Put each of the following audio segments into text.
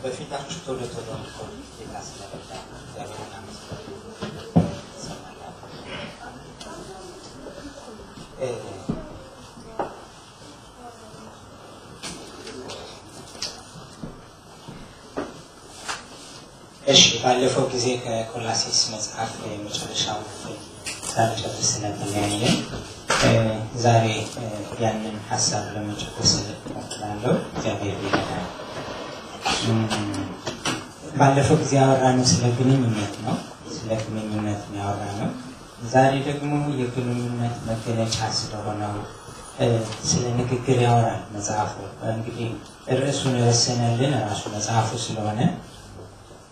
በፊታችሁ ቶሎ ቶሎ ጌታ ስለረዳ እግዚአብሔርን አመስግኑ። እሺ ባለፈው ጊዜ ከቆላሲስ መጽሐፍ የመጨረሻው ክፍል ሳልጨርስ ስለተለያየ ዛሬ ያንን ሀሳብ ለመጨረስ እሞክራለሁ። እግዚአብሔር ይረዳል። ባለፈው ጊዜ ያወራነው ስለ ግንኙነት ነው። ስለ ግንኙነት ያወራነው። ዛሬ ደግሞ የግንኙነት መገለጫ ስለሆነው ስለ ንግግር ያወራል መጽሐፉ። እንግዲህ ርዕሱን የወሰነልን ራሱ መጽሐፉ ስለሆነ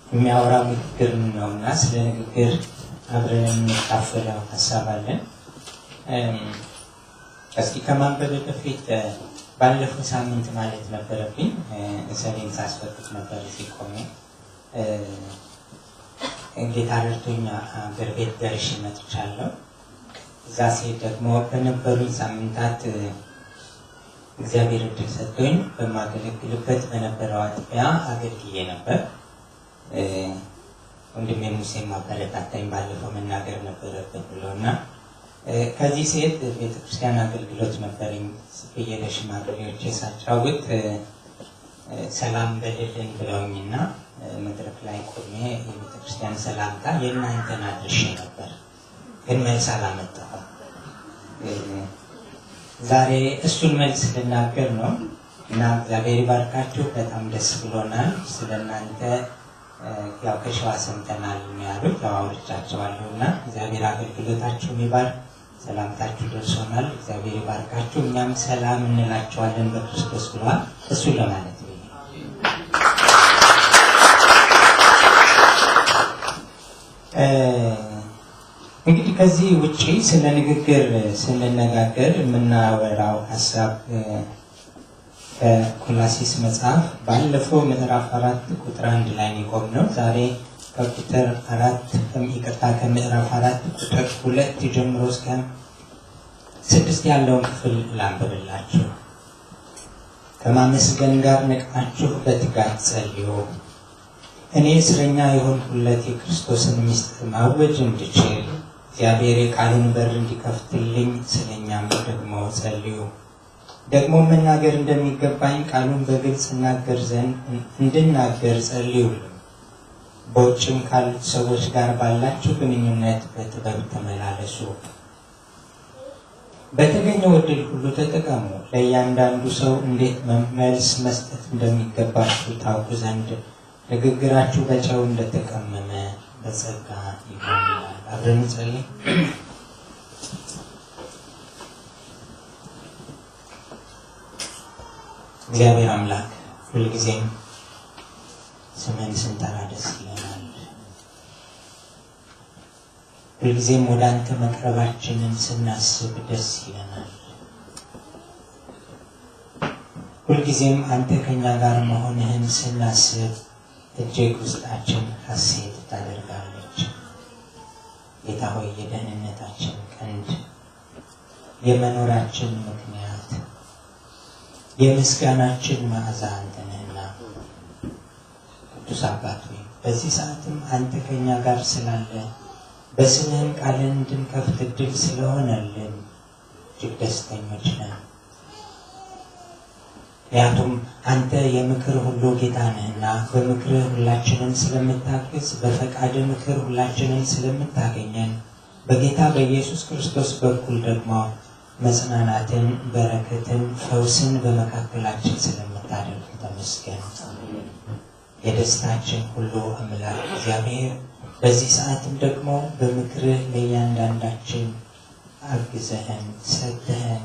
የሚያወራው ንግግር ነውና ስለ ንግግር አብረን እንካፈለው ሀሳብ አለን። እስኪ ከማንበብ በፊት ባለፈው ሳምንት ማለት ነበረብኝ ሰሌን ሳስፈቅድ ነበር ሲቆሜ ጌታ ረድቶኝ አገር ቤት ደርሼ መጥቻለሁ። እዛ ሲሄድ ደግሞ በነበሩኝ ሳምንታት እግዚአብሔር እድል ሰጥቶኝ በማገለግልበት በነበረው አጥቢያ አገልግዬ ነበር። ወንድሜ ሙሴ ማበረታታኝ ባለፈው መናገር ነበረበት ብሎና ከዚህ ሴት ቤተክርስቲያን አገልግሎት ነበረኝ ብዬ ለሽማግሌዎች ሳጫውት ሰላም በልልን ብለውኝና መድረክ ላይ ቆሜ የቤተክርስቲያን ሰላምታ የእናንተን አድርሼ ነበር፣ ግን መልስ አላመጣሁም። ዛሬ እሱን መልስ ልናገር ነው እና እግዚአብሔር ይባርካችሁ። በጣም ደስ ብሎናል። ስለእናንተ ያው ከሸዋ ሰምተናል ያሉት ያው አውርቻቸዋለሁ እና እግዚአብሔር አገልግሎታችሁን ይባርክ። ሰላምታችሁ ደርሶናል። እግዚአብሔር ይባርካችሁ። እኛም ሰላም እንላቸዋለን በክርስቶስ ብለዋል። እሱ ለማለት ነው። እንግዲህ ከዚህ ውጪ ስለ ንግግር ስንነጋገር የምናወራው ሀሳብ ከቆላሲስ መጽሐፍ ባለፈው ምዕራፍ 4 ቁጥር 1 ላይ የቆምነው ዛሬ ከቁጥር 4 ከምዕራፍ 4 ቁጥር 2 ጀምሮ እስከ 6 ያለውን ክፍል ላንብብላችሁ። ከማመስገን ጋር ነቅታችሁ በትጋት ጸልዩ። እኔ እስረኛ የሆንኩለት የክርስቶስን ምስጢር ማወጅ እንድችል እግዚአብሔር የቃሉን በር እንዲከፍትልኝ ስለኛም ደግሞ ጸልዩ። ደግሞ መናገር እንደሚገባኝ ቃሉን በግልጽ እናገር ዘንድ እንድናገር ጸልዩልኝ። በውጭም ካሉት ሰዎች ጋር ባላችሁ ግንኙነት በጥበብ ተመላለሱ። በተገኘው ዕድል ሁሉ ተጠቀሙ። ለእያንዳንዱ ሰው እንዴት መልስ መስጠት እንደሚገባችሁ ታውቁ ዘንድ ንግግራችሁ በጨው እንደተቀመመ በጸጋ ይሆን ይላል። አብረን እንጸልይ። እግዚአብሔር አምላክ ሁልጊዜም ስምህን ስንጠራ ደስ ይለናል። ሁልጊዜም ወደ አንተ መቅረባችንን ስናስብ ደስ ይለናል። ሁልጊዜም አንተ ከኛ ጋር መሆንህን ስናስብ እጅግ ውስጣችን ሐሴት ታደርጋለች። ጌታ ሆይ የደህንነታችን ቀንድ፣ የመኖራችን ምክንያት፣ የምስጋናችን መዓዛ አንተ ነህና ቅዱስ አባት ሆይ በዚህ ሰዓትም አንተ ከኛ ጋር ስላለ በስምህም ቃልን እንድንከፍት ዕድል ስለሆነልን እጅግ ደስተኞች ነን። ምክንያቱም አንተ የምክር ሁሉ ጌታ ነህና በምክርህ ሁላችንን ስለምታግዝ፣ በፈቃድ ምክር ሁላችንን ስለምታገኘን በጌታ በኢየሱስ ክርስቶስ በኩል ደግሞ መጽናናትን፣ በረከትን፣ ፈውስን በመካከላችን ስለምታደርግ ተመስገን። የደስታችን ሁሉ አምላክ እግዚአብሔር በዚህ ሰዓትም ደግሞ በምክርህ ለእያንዳንዳችን አግዘህን ሰጥተህን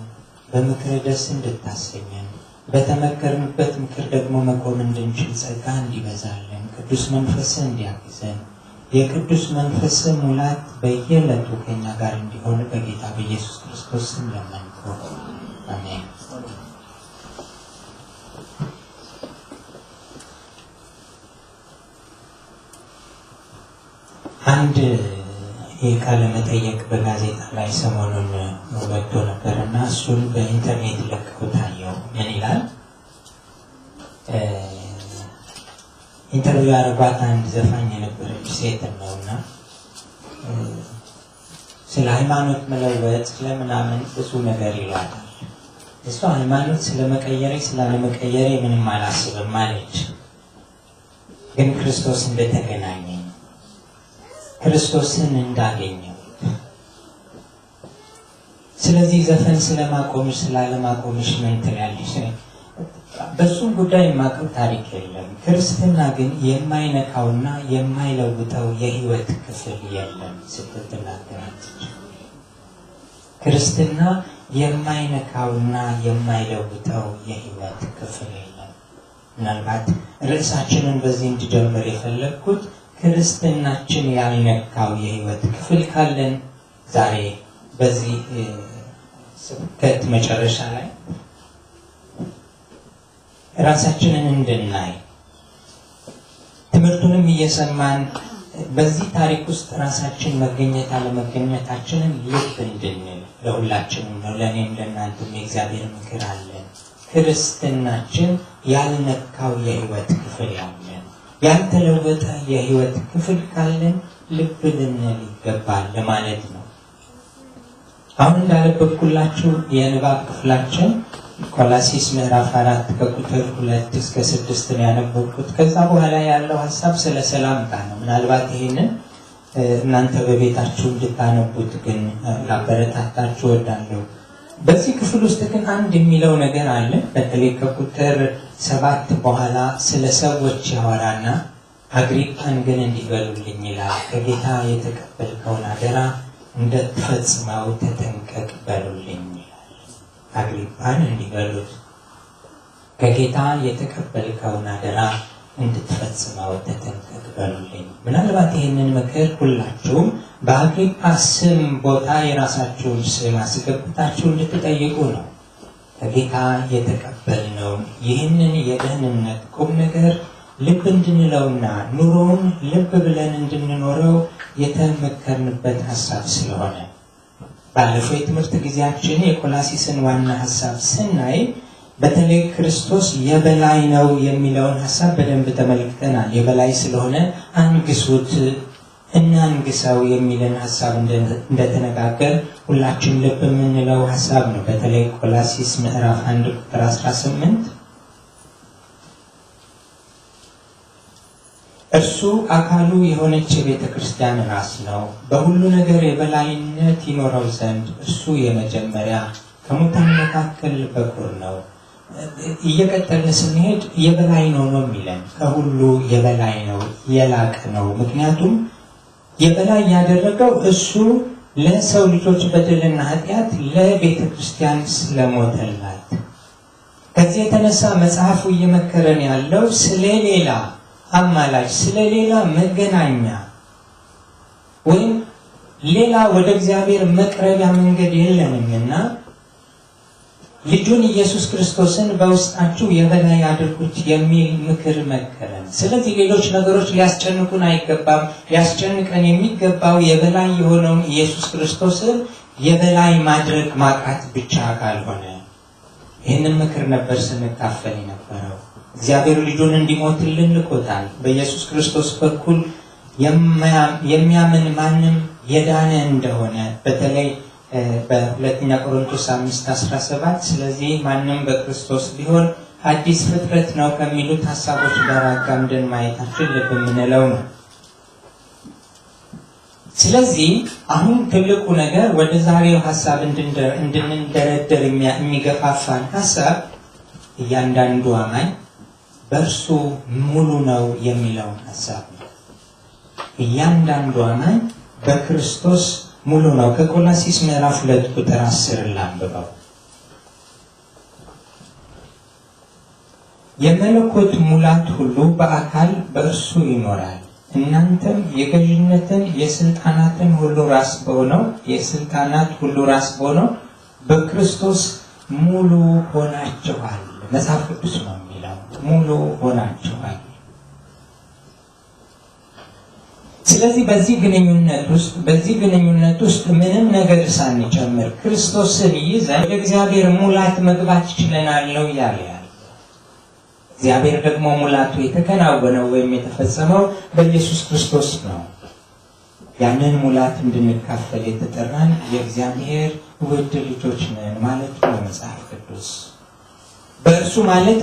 በምክርህ ደስ እንድታሰኘን በተመከርንበት ምክር ደግሞ መቆም እንድንችል ጸጋ እንዲበዛልን ቅዱስ መንፈስህ እንዲያግዘን የቅዱስ መንፈስህ ሙላት በየዕለቱ ከኛ ጋር እንዲሆን በጌታ በኢየሱስ ክርስቶስ ስም ለመንኩ። አሜን። አንድ የቃለ መጠየቅ በጋዜጣ ላይ ሰሞኑን ወጥቶ ነበርና እሱን በኢንተርኔት ለቀው ታየው። ምን ይላል? ኢንተርቪው ያደረጓት አንድ ዘፋኝ የነበረች ሴት ነውና ስለ ሃይማኖት መለወጥ ስለምናምን ብዙ ነገር ይሏታል። እሷ ሃይማኖት ስለመቀየሬ ስላለመቀየሬ ምንም አላስብም አለች። ግን ክርስቶስ እንደተገናኘኝ ክርስቶስን እንዳገኘው ስለዚህ ዘፈን ስለማቆምሽ ስላለማቆምሽ ምን ትላለሽ? በሱም ጉዳይ የማውቀው ታሪክ የለም። ክርስትና ግን የማይነካውና የማይለውጠው የህይወት ክፍል የለም ስትል ትናገራለች። ክርስትና የማይነካውና የማይለውጠው የህይወት ክፍል የለም። ምናልባት ርዕሳችንን በዚህ እንዲጀምር የፈለግኩት ክርስትናችን ያልነካው የህይወት ክፍል ካለን ዛሬ በዚህ ስብከት መጨረሻ ላይ ራሳችንን እንድናይ ትምህርቱንም እየሰማን በዚህ ታሪክ ውስጥ ራሳችን መገኘት አለመገኘታችንን ልብ እንድንል ለሁላችንም ነው። ለእኔም ለእናንተም የእግዚአብሔር ምክር አለን። ክርስትናችን ያልነካው የህይወት ክፍል ያለን ያልተለወጠ የህይወት ክፍል ካለን ልብ ልንል ይገባል ለማለት ነው። አሁን እንዳነበብኩላችሁ የንባብ ክፍላችን ቆላስይስ ምዕራፍ 4 ከቁጥር 2 እስከ 6 ነው ያነበብኩት። ከዛ በኋላ ያለው ሐሳብ ስለ ሰላምታ ነው። ምናልባት ይሄንን እናንተ በቤታችሁ እንድታነቡት ግን ላበረታታችሁ እወዳለሁ። በዚህ ክፍል ውስጥ ግን አንድ የሚለው ነገር አለ። በተለይ ከቁጥር 7 በኋላ ስለ ሰዎች ያወራና አግሪጳን ግን እንዲበሉልኝ ይላል። ከጌታ የተቀበልከውን አደራ እንድትፈጽመው ተጠንቀቅ በሉልኝ ይላል። አግሪጳን እንዲበሉት ከጌታ የተቀበልከውን አደራ እንድትፈጽመው ተጠንቀቅ በሉልኝ። ምናልባት ይህንን ምክር ሁላችሁም በአግሪጳ ስም ቦታ የራሳችሁን ስም አስገብታችሁ እንድትጠይቁ ነው። ከጌታ የተቀበልነውን ይህንን የደህንነት ቁም ነገር ልብ እንድንለውና ኑሮውን ልብ ብለን እንድንኖረው የተመከርንበት ሐሳብ ስለሆነ ባለፈው የትምህርት ጊዜያችን የቆላስይስን ዋና ሐሳብ ስናይ በተለይ ክርስቶስ የበላይ ነው የሚለውን ሐሳብ በደንብ ተመልክተናል። የበላይ ስለሆነ አንግሱት፣ እናንግሰው የሚልን ሐሳብ እንደተነጋገር ሁላችን ልብ የምንለው ሐሳብ ነው። በተለይ ቆላስይስ ምዕራፍ 1 ቁጥር 18 እርሱ አካሉ የሆነች የቤተ ክርስቲያን ራስ ነው፣ በሁሉ ነገር የበላይነት ይኖረው ዘንድ እርሱ የመጀመሪያ ከሙታን መካከል በኩር ነው። እየቀጠልን ስንሄድ የበላይ ነው የሚለን። ከሁሉ የበላይ ነው፣ የላቀ ነው። ምክንያቱም የበላይ ያደረገው እሱ ለሰው ልጆች በደልና ኃጢአት ለቤተ ክርስቲያን ስለሞተላት። ከዚህ የተነሳ መጽሐፉ እየመከረን ያለው ስለሌላ አማላጅ ስለሌላ መገናኛ ወይም ሌላ ወደ እግዚአብሔር መቅረቢያ መንገድ የለንምና ልጁን ኢየሱስ ክርስቶስን በውስጣችሁ የበላይ አድርጉት የሚል ምክር መከረን። ስለዚህ ሌሎች ነገሮች ሊያስጨንቁን አይገባም። ሊያስጨንቀን የሚገባው የበላይ የሆነውን ኢየሱስ ክርስቶስን የበላይ ማድረግ ማቃት ብቻ ካልሆነ ይህንን ምክር ነበር ስንካፈል የነበረው። እግዚአብሔር ልጁን እንዲሞትልን ልኮታል። በኢየሱስ ክርስቶስ በኩል የሚያምን ማንም የዳነ እንደሆነ በተለይ በሁለተኛ ቆሮንቶስ 5:17 ስለዚህ ማንም በክርስቶስ ቢሆን አዲስ ፍጥረት ነው ከሚሉት ሐሳቦች ጋር አጋምደን ማየታችን ልብ የምንለው ነው። ስለዚህ አሁን ትልቁ ነገር ወደ ዛሬው ሐሳብ እንድንደረደር የሚገፋፋን ሐሳብ እያንዳንዱ አማኝ በእርሱ ሙሉ ነው የሚለውን ሐሳብ ነው። እያንዳንዱ አማኝ በክርስቶስ ሙሉ ነው። ከቆላስይስ ምዕራፍ 2 ቁጥር 10 ላንብበው። የመለኮት ሙላት ሁሉ በአካል በእርሱ ይኖራል። እናንተም የገዥነትን የስልጣናትን ሁሉ ራስ በሆነው የስልጣናት ሁሉ ራስ በሆነው በክርስቶስ ሙሉ ሆናችኋል። መጽሐፍ ቅዱስ ነው የሚለው ሙሉ ሆናችኋል። ስለዚህ በዚህ ግንኙነት ውስጥ ምንም ነገር ሳንጨምር ክርስቶስን ይዘን ወደ እግዚአብሔር ሙላት መግባት ችለናል ነው እያለ ያለ። እግዚአብሔር ደግሞ ሙላቱ የተከናወነው ወይም የተፈጸመው በኢየሱስ ክርስቶስ ነው። ያንን ሙላት እንድንካፈል የተጠራን የእግዚአብሔር ውድ ልጆች ነን ማለት ነው መጽሐፍ ቅዱስ። በእርሱ ማለት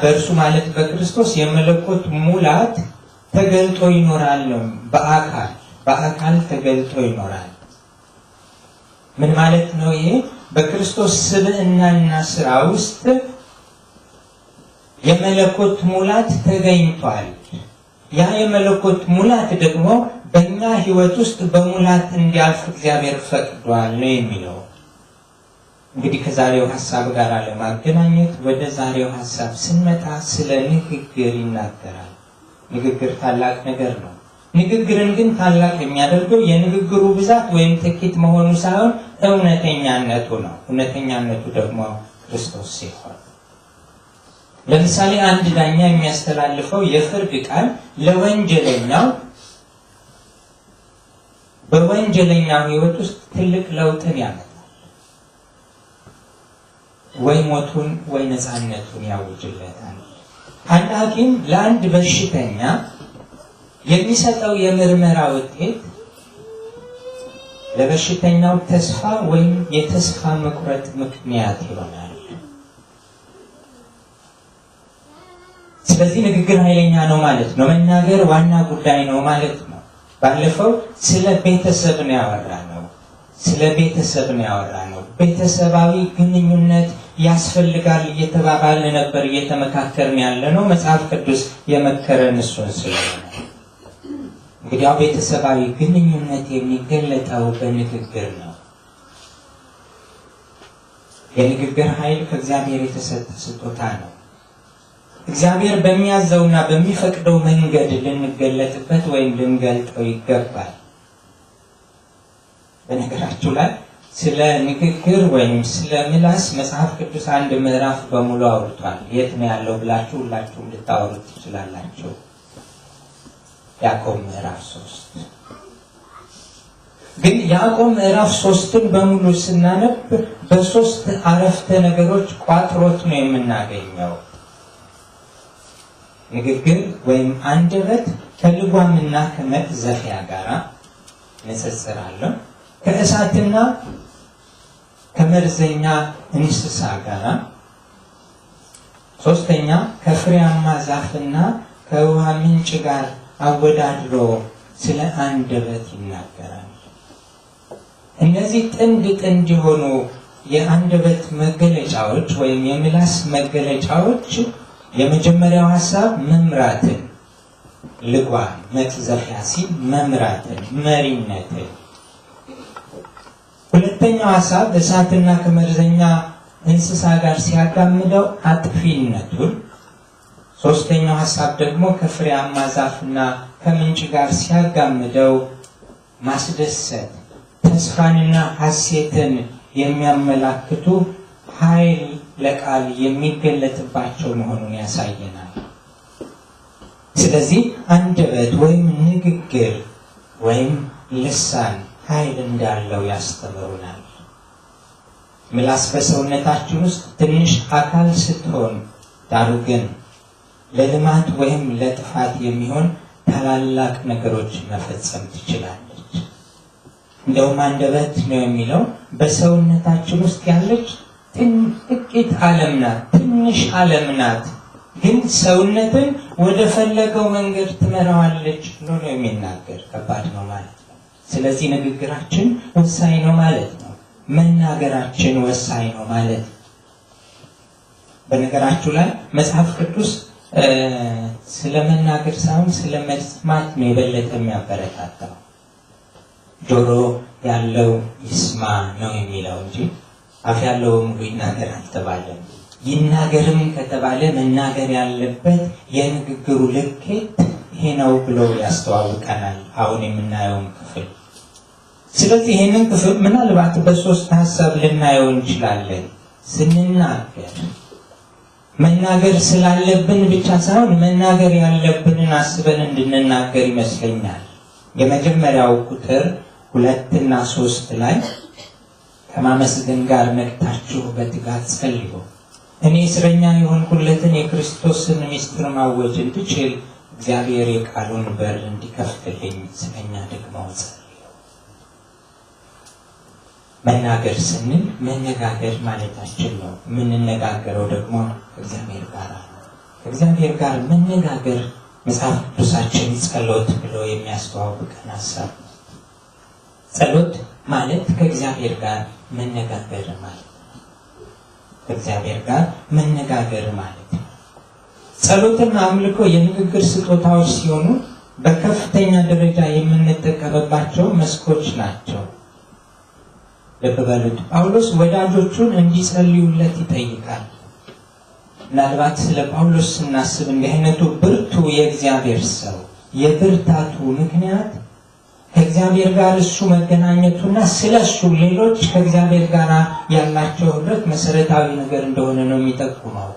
በእርሱ ማለት በክርስቶስ የመለኮት ሙላት ተገልጦ ይኖራል ነው። በአካል ተገልጦ ይኖራል። ምን ማለት ነው ይሄ? በክርስቶስ ስብዕናና ስራ ውስጥ የመለኮት ሙላት ተገኝቷል። ያ የመለኮት ሙላት ደግሞ በእኛ ህይወት ውስጥ በሙላት እንዲያልፍ እግዚአብሔር ፈቅዷል ነው የሚለው። እንግዲህ ከዛሬው ሐሳብ ጋር ለማገናኘት ወደ ዛሬው ሐሳብ ስንመጣ ስለ ንግግር ይናገራል። ንግግር ታላቅ ነገር ነው። ንግግርን ግን ታላቅ የሚያደርገው የንግግሩ ብዛት ወይም ጥቂት መሆኑ ሳይሆን እውነተኛነቱ ነው። እውነተኛነቱ ደግሞ ክርስቶስ ሲሆን፣ ለምሳሌ አንድ ዳኛ የሚያስተላልፈው የፍርድ ቃል ለወንጀለኛው በወንጀለኛው ህይወት ውስጥ ትልቅ ለውጥን ያመጣል። ወይ ሞቱን ወይ ነፃነቱን ያውጅለታል። አንድ ሐኪም ለአንድ በሽተኛ የሚሰጠው የምርመራ ውጤት ለበሽተኛው ተስፋ ወይም የተስፋ መቁረጥ ምክንያት ይሆናል። ስለዚህ ንግግር ኃይለኛ ነው ማለት ነው። መናገር ዋና ጉዳይ ነው ማለት ነው። ባለፈው ስለ ቤተሰብ ነው ያወራነው። ቤተሰባዊ ግንኙነት ያስፈልጋል እየተባባልን ነበር፣ እየተመካከርን ያለነው። መጽሐፍ ቅዱስ የመከረን እሱን ስለሆነ እንግዲህ ቤተሰባዊ ግንኙነት የሚገለጠው በንግግር ነው። የንግግር ኃይል ከእግዚአብሔር የተሰጠ ስጦታ ነው። እግዚአብሔር በሚያዘውና በሚፈቅደው መንገድ ልንገለጥበት ወይም ልንገልጠው ይገባል። በነገራችሁ ላይ ስለ ንግግር ወይም ስለ ምላስ መጽሐፍ ቅዱስ አንድ ምዕራፍ በሙሉ አውርቷል። የት ነው ያለው ብላችሁ ሁላችሁም ልታወሩት ትችላላችሁ። ያዕቆብ ምዕራፍ 3 ግን ያዕቆብ ምዕራፍ 3ን በሙሉ ስናነብ በሶስት አረፍተ ነገሮች ቋጥሮት ነው የምናገኘው። ንግግር ወይም አንደበት ከልጓምና ከመቅዘፊያ ጋር ንጽጽር አለው። ከእሳትና ከመርዘኛ እንስሳ ጋር፣ ሶስተኛ ከፍሬያማ ዛፍና ከውሃ ምንጭ ጋር አወዳድሮ ስለ አንደበት ይናገራል። እነዚህ ጥንድ የሆኑ የአንደበት መገለጫዎች ወይም የምላስ መገለጫዎች የመጀመሪያው ሐሳብ መምራትን፣ ልጓም መቅዘፊያ ሲል መምራትን፣ መሪነትን። ሁለተኛው ሐሳብ እሳትና ከመርዘኛ እንስሳ ጋር ሲያጋምደው አጥፊነቱን። ሶስተኛው ሐሳብ ደግሞ ከፍሬያማ ዛፍና ከምንጭ ጋር ሲያጋምደው ማስደሰት፣ ተስፋንና ሐሴትን የሚያመላክቱ ኃይል ለቃል የሚገለጥባቸው መሆኑን ያሳየናል። ስለዚህ አንደበት ወይም ንግግር ወይም ልሳን ኃይል እንዳለው ያስተምሩናል። ምላስ በሰውነታችን ውስጥ ትንሽ አካል ስትሆን፣ ዳሩ ግን ለልማት ወይም ለጥፋት የሚሆን ታላላቅ ነገሮች መፈጸም ትችላለች። እንደውም አንደበት ነው የሚለው በሰውነታችን ውስጥ ያለች ጥቂት ዓለም ናት፣ ትንሽ ዓለም ናት፣ ግን ሰውነትን ወደ ፈለገው መንገድ ትመራዋለች ብሎ ነው የሚናገር። ከባድ ነው ማለት ነው። ስለዚህ ንግግራችን ወሳኝ ነው ማለት ነው። መናገራችን ወሳኝ ነው ማለት ነው። በነገራችሁ ላይ መጽሐፍ ቅዱስ ስለመናገር ሳይሆን ስለመስማት ነው የበለጠ የሚያበረታታው። ጆሮ ያለው ይስማ ነው የሚለው እንጂ አፍ ያለው ሙሉ ይናገር አልተባለም። ይናገርም ከተባለ መናገር ያለበት የንግግሩ ልኬት ይሄ ነው ብሎ ያስተዋውቀናል አሁን የምናየውን ክፍል። ስለዚህ ይህንን ክፍል ምናልባት በሶስት ሀሳብ ልናየው እንችላለን። ስንናገር መናገር ስላለብን ብቻ ሳይሆን መናገር ያለብንን አስበን እንድንናገር ይመስለኛል። የመጀመሪያው ቁጥር 2 እና 3 ላይ ከማመስገን ጋር ነቅታችሁ በትጋት ጸልዩ፣ እኔ እስረኛ የሆንኩለትን የክርስቶስን ምስጢር ማወጅ እንድችል እግዚአብሔር የቃሉን በር እንዲከፍትልኝ ስለኛ ደግሞ ጸልዩ። መናገር ስንል መነጋገር ማለታችን ነው። የምንነጋገረው ደግሞ ከእግዚአብሔር ጋር ነው። ከእግዚአብሔር ጋር መነጋገር መጽሐፍ ቅዱሳችን ጸሎት ብሎ የሚያስተዋውቀን ሀሳብ ነው። ጸሎት ማለት ከእግዚአብሔር ጋር መነጋገር ማለት ነው። ከእግዚአብሔር ጋር መነጋገር ማለት ነው። ጸሎትና አምልኮ የንግግር ስጦታዎች ሲሆኑ በከፍተኛ ደረጃ የምንጠቀምባቸው መስኮች ናቸው። ልብ በሉት። ጳውሎስ ወዳጆቹን እንዲጸልዩለት ይጠይቃል። ምናልባት ስለ ጳውሎስ ስናስብ እንዲህ አይነቱ ብርቱ የእግዚአብሔር ሰው የብርታቱ ምክንያት ከእግዚአብሔር ጋር እሱ መገናኘቱና ስለሱ ሌሎች ከእግዚአብሔር ጋር ያላቸው ህብረት መሰረታዊ ነገር እንደሆነ ነው የሚጠቁመው።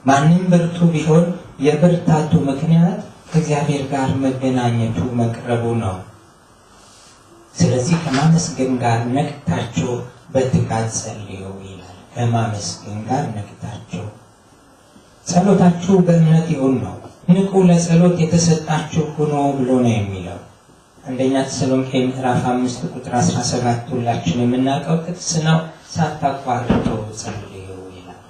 ማንም ብርቱ ቢሆን የብርታቱ ምክንያት ከእግዚአብሔር ጋር መገናኘቱ መቅረቡ ነው። ስለዚህ ከማመስገን ጋር ነቅታችሁ በትጋት ጸልዩ ይላል። ከማመስገን ጋር ነቅታችሁ ጸሎታችሁ በእምነት ይሁን ነው። ንቁ፣ ለጸሎት የተሰጣችሁ ሁኑ ብሎ ነው የሚለው። አንደኛ ተሰሎንቄ ምዕራፍ 5 ቁጥር 17 ሁላችን የምናውቀው ጥቅስ ነው። ሳታቋርጡ ጸልዩ ይላል።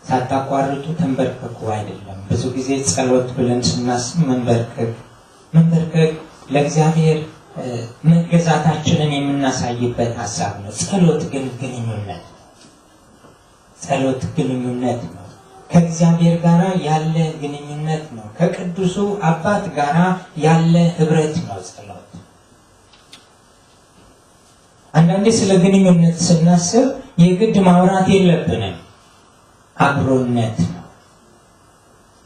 ሳታቋርጡ ተንበርከኩ አይደለም። ብዙ ጊዜ ጸሎት ብለን ስናስብ መንበርከክ ለእግዚአብሔር መገዛታችንን የምናሳይበት ሀሳብ ነው። ጸሎት ግን ግንኙነት ነው። ጸሎት ግንኙነት ነው። ከእግዚአብሔር ጋር ያለ ግንኙነት ነው። ከቅዱሱ አባት ጋር ያለ ህብረት ነው ጸሎት። አንዳንዴ ስለ ግንኙነት ስናስብ የግድ ማውራት የለብንም። አብሮነት ነው።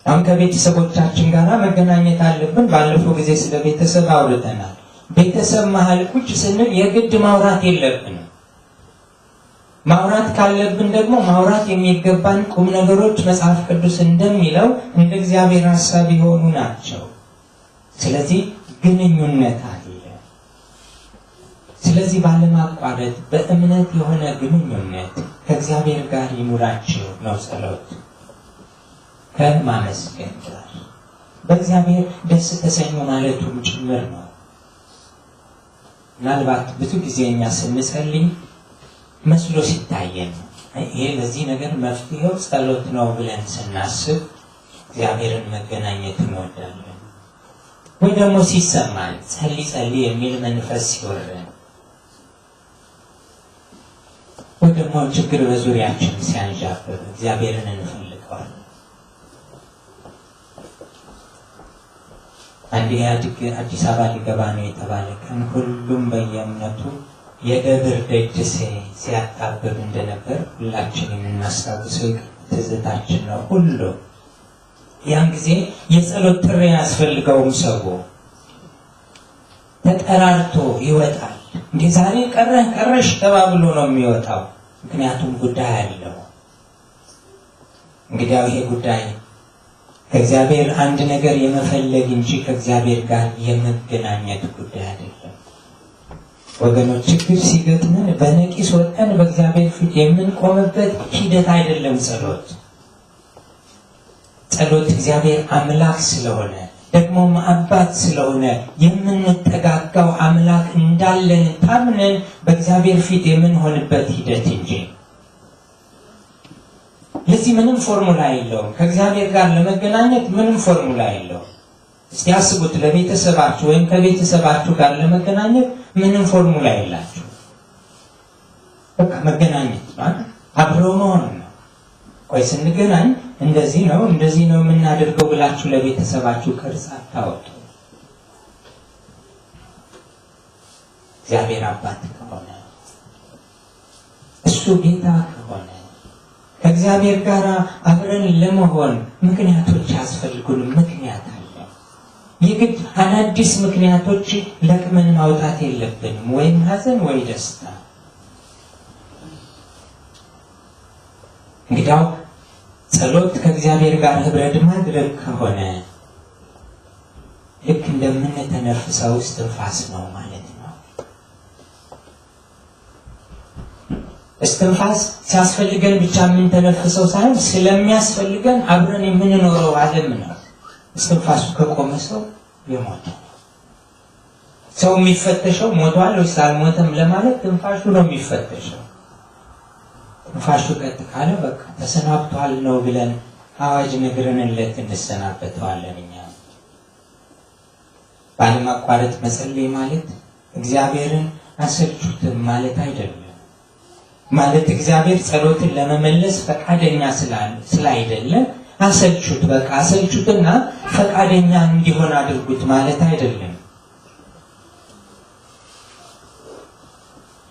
አሁን ከቤተሰቦቻችን ጋር መገናኘት አለብን። ባለፈው ጊዜ ስለ ቤተሰብ አውርተናል። ቤተሰብ መሀል ቁጭ ስንል የግድ ማውራት የለብንም። ማውራት ካለብን ደግሞ ማውራት የሚገባን ቁም ነገሮች መጽሐፍ ቅዱስ እንደሚለው እንደ እግዚአብሔር ሐሳብ የሆኑ ናቸው። ስለዚህ ግንኙነት አለ። ስለዚህ ባለማቋረጥ በእምነት የሆነ ግንኙነት ከእግዚአብሔር ጋር ይኑራችሁ ነው ጸሎት። ከማመስገን ጋር በእግዚአብሔር ደስ ተሰኙ ማለቱም ጭምር ነው። ምናልባት ብዙ ጊዜ እኛ ስንጸልይ መስሎ ሲታየን ይሄ ለዚህ ነገር መፍትሄው ጸሎት ነው ብለን ስናስብ እግዚአብሔርን መገናኘት እንወዳለን። ወይ ደግሞ ሲሰማን ጸልይ የሚል መንፈስ ሲወረን፣ ወይ ደግሞ ችግር በዙሪያችን ሲያንዣብብ እግዚአብሔርን እንፈልገዋለን። አንድ ኢህአዴግ አዲስ አበባ ሊገባ ነው የተባለ ቀን ሁሉም በየእምነቱ የደብር ደጅ ሲያጣብብ እንደነበር ሁላችን የምናስታውሰው ትዝታችን ነው። ሁሉ ያን ጊዜ የጸሎት ጥሪ ያስፈልገውም ሰው ተጠራርቶ ይወጣል። እንዴ ዛሬ ቀረሽ ተባብሎ ነው የሚወጣው። ምክንያቱም ጉዳይ አለው። እንግዲያው ይሄ ጉዳይ ከእግዚአብሔር አንድ ነገር የመፈለግ እንጂ ከእግዚአብሔር ጋር የመገናኘት ጉዳይ አይደለም። ወገኖች ችግር ሲገጥመን በነቂስ ወጥተን በእግዚአብሔር ፊት የምንቆምበት ሂደት አይደለም ጸሎት። ጸሎት እግዚአብሔር አምላክ ስለሆነ ደግሞም አባት ስለሆነ የምንጠጋጋው አምላክ እንዳለን ታምነን በእግዚአብሔር ፊት የምንሆንበት ሂደት እንጂ ለዚህ ምንም ፎርሙላ የለውም። ከእግዚአብሔር ጋር ለመገናኘት ምንም ፎርሙላ የለውም። እስቲ አስቡት፣ ለቤተሰባችሁ ወይም ከቤተሰባችሁ ጋር ለመገናኘት ምንም ፎርሙላ የላችሁ። በቃ መገናኘት ማለት አብሮ መሆን ነው። ቆይ ስንገናኝ እንደዚህ ነው የምናደርገው ብላችሁ ለቤተሰባችሁ ቅርጽ አታወጡ። እግዚአብሔር አባት ከሆነ እሱ ጌታ ከሆነ ከእግዚአብሔር ጋር አብረን ለመሆን ምክንያቶች ያስፈልጉን። ምክንያት አለ። የግድ አዳዲስ ምክንያቶች ለቅመን ማውጣት የለብንም። ወይም ሐዘን ወይ ደስታ። እንግዲያው ጸሎት ከእግዚአብሔር ጋር ህብረት ማድረግ ከሆነ ልክ እንደምንተነፍሰው እስትንፋስ ነው ማለት ነው። እስትንፋስ ሲያስፈልገን ብቻ የምንተነፍሰው ሳይሆን ስለሚያስፈልገን አብረን የምንኖረው ዓለም ነው። እስትንፋሱ ከቆመ ሰው የሞተ ሰው የሚፈተሸው ሞቷል ወይስ አልሞተም ለማለት ትንፋሹ ነው የሚፈተሸው። ትንፋሹ ቀጥ ካለ በቃ ተሰናብቷል ነው ብለን አዋጅ ነግረንለት እንሰናበተዋለን። እኛ ባለማቋረጥ መጸለይ ማለት እግዚአብሔርን አሰልቹትም ማለት አይደለም። ማለት እግዚአብሔር ጸሎትን ለመመለስ ፈቃደኛ ስላይደለ አሰልቹት፣ በቃ አሰልቹትና ፈቃደኛ እንዲሆን አድርጉት ማለት አይደለም።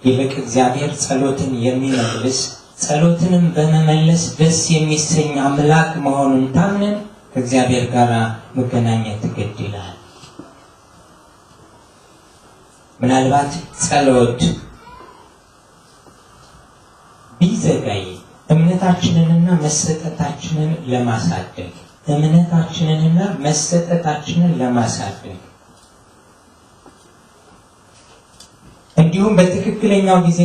ይልቅ እግዚአብሔር ጸሎትን የሚመልስ ጸሎትንም በመመለስ ደስ የሚሰኝ አምላክ መሆኑን ታምነን ከእግዚአብሔር ጋር መገናኘት ግድ ይላል። ምናልባት ጸሎት ቢዘገይ እምነታችንንና መሰጠታችንን ለማሳደግ እንዲሁም በትክክለኛው ጊዜ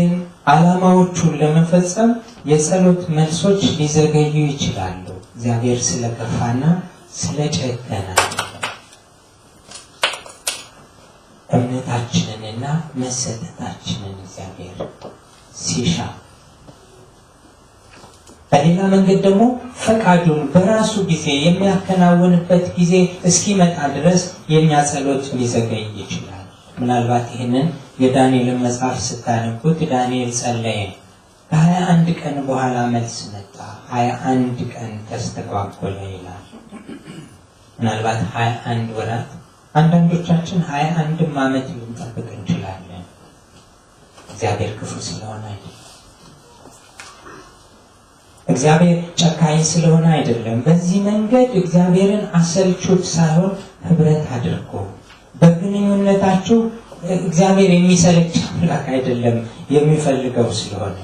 ዓላማዎቹን ለመፈጸም የጸሎት መልሶች ሊዘገዩ ይችላሉ። እግዚአብሔር ስለከፋና ስለጨከነ እምነታችንንና መሰጠታችንን እግዚአብሔር ሲሻ፣ በሌላ መንገድ ደግሞ ፈቃዱን በራሱ ጊዜ የሚያከናውንበት ጊዜ እስኪመጣ ድረስ የኛ ጸሎት ሊዘገይ ይችላል። ምናልባት ይህንን የዳንኤልን መጽሐፍ ስታነቡት ዳንኤል ጸለየ፣ ከ21 ቀን በኋላ መልስ መጣ፣ 21 ቀን ተስተጓጎለ ይላል። ምናልባት 21 ወራት፣ አንዳንዶቻችን 21 ዓመት ልንጠብቅ እንችላለን። እግዚአብሔር ክፉ ስለሆነ አይደለም፣ እግዚአብሔር ጨካኝ ስለሆነ አይደለም። በዚህ መንገድ እግዚአብሔርን አሰልቹት ሳይሆን ህብረት አድርጎ በግንኙነታችሁ እግዚአብሔር የሚሰለች አምላክ አይደለም፣ የሚፈልገው ስለሆነ።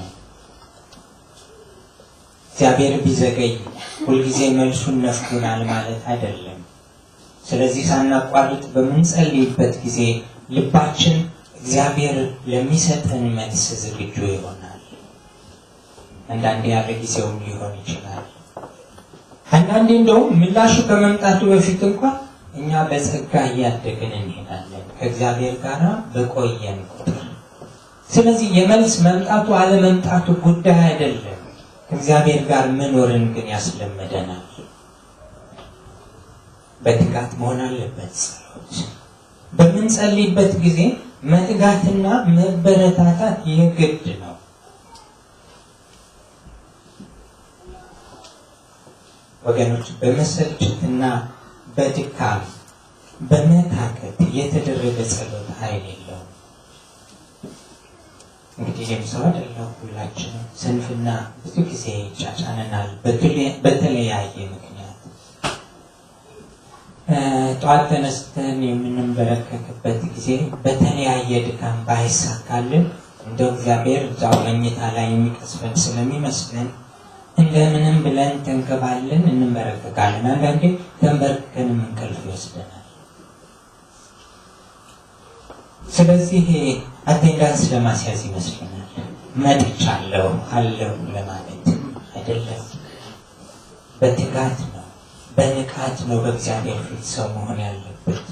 እግዚአብሔር ቢዘገይ ሁልጊዜ መልሱን ነፍጎናል ማለት አይደለም። ስለዚህ ሳናቋርጥ በምንጸልይበት ጊዜ ልባችን እግዚአብሔር ለሚሰጠን መልስ ዝግጁ ይሆናል። አንዳንዴ ያለ ጊዜውም ሊሆን ይችላል። አንዳንዴ እንደውም ምላሹ ከመምጣቱ በፊት እንኳን እኛ በጸጋ እያደግን እንሄዳለን ከእግዚአብሔር ጋር በቆየን ቁጥር። ስለዚህ የመልስ መምጣቱ አለመምጣቱ ጉዳይ አይደለም፣ ከእግዚአብሔር ጋር መኖርን ግን ያስለመደናል። በትጋት መሆን አለበት ጸሎት። በምንጸልይበት ጊዜ መትጋትና መበረታታት የግድ ነው። ወገኖች፣ በመሰልቸትና በድካም በመታከት የተደረገ ጸሎት ኃይል የለውም። እንግዲህ ይህም ሰው አይደለሁ፣ ሁላችንም ስንፍና ብዙ ጊዜ ይጫጫነናል በተለያየ ምክንያት። ጠዋት ተነስተን የምንበረከክበት ጊዜ በተለያየ ድካም ባይሳካልን እንደው እግዚአብሔር እዛው መኝታ ላይ የሚቀስፈን ስለሚመስለን እንደምንም ብለን ተንከባለን እንበረከካለን። አንዳንዴ ተንበርክከን እንቅልፍ ይወስደናል። ስለዚህ አቴንዳንስ ለማስያዝ ይመስለናል። መጥቻለሁ አለው ለማለት አይደለም። በትጋት ነው፣ በንቃት ነው በእግዚአብሔር ፊት ሰው መሆን ያለበት።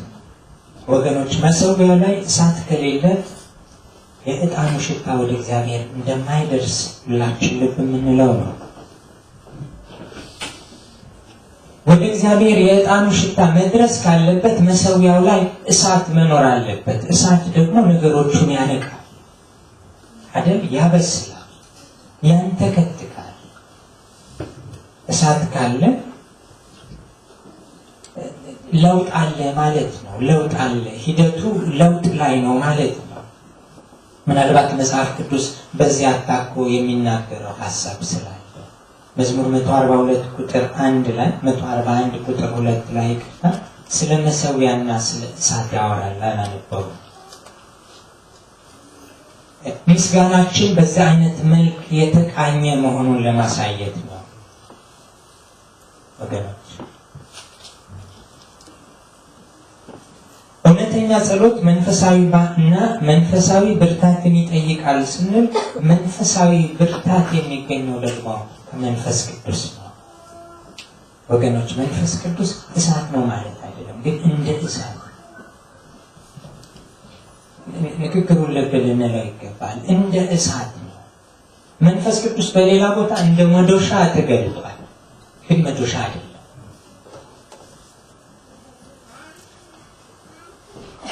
ወገኖች፣ መሰዊያው ላይ እሳት ከሌለ የዕጣኑ ሽታ ወደ እግዚአብሔር እንደማይደርስ ሁላችን ልብ የምንለው ነው። ወደ እግዚአብሔር የዕጣኑ ሽታ መድረስ ካለበት መሰዊያው ላይ እሳት መኖር አለበት። እሳት ደግሞ ነገሮቹን ያነቃል አይደል? ያበስላል፣ ያንተከትካል። እሳት ካለ ለውጥ አለ ማለት ነው። ለውጥ አለ፣ ሂደቱ ለውጥ ላይ ነው ማለት ነው። ምናልባት መጽሐፍ ቅዱስ በዚህ አታኮ የሚናገረው ሐሳብ ስላለ መዝሙር 142 ቁጥር 1 ላይ 141 ቁጥር 2 ላይ ስለ መሰዊያና ስለ እሳት ያወራል። አላነበው ምስጋናችን በዚህ አይነት መልክ የተቃኘ መሆኑን ለማሳየት ነው። ወገኖች እውነተኛ ጸሎት መንፈሳዊ ብርታትን ይጠይቃል ስንል መንፈሳዊ ብርታት የሚገኘው ደግሞ ከመንፈስ ቅዱስ ነው። ወገኖች መንፈስ ቅዱስ እሳት ነው ማለት አይደለም፣ ግን እንደ እሳት ንግግሩን ልብ ልንለው ይገባል። እንደ እሳት ነው መንፈስ ቅዱስ። በሌላ ቦታ እንደ መዶሻ ተገልጧል፣ ግን መዶሻ አይደለም።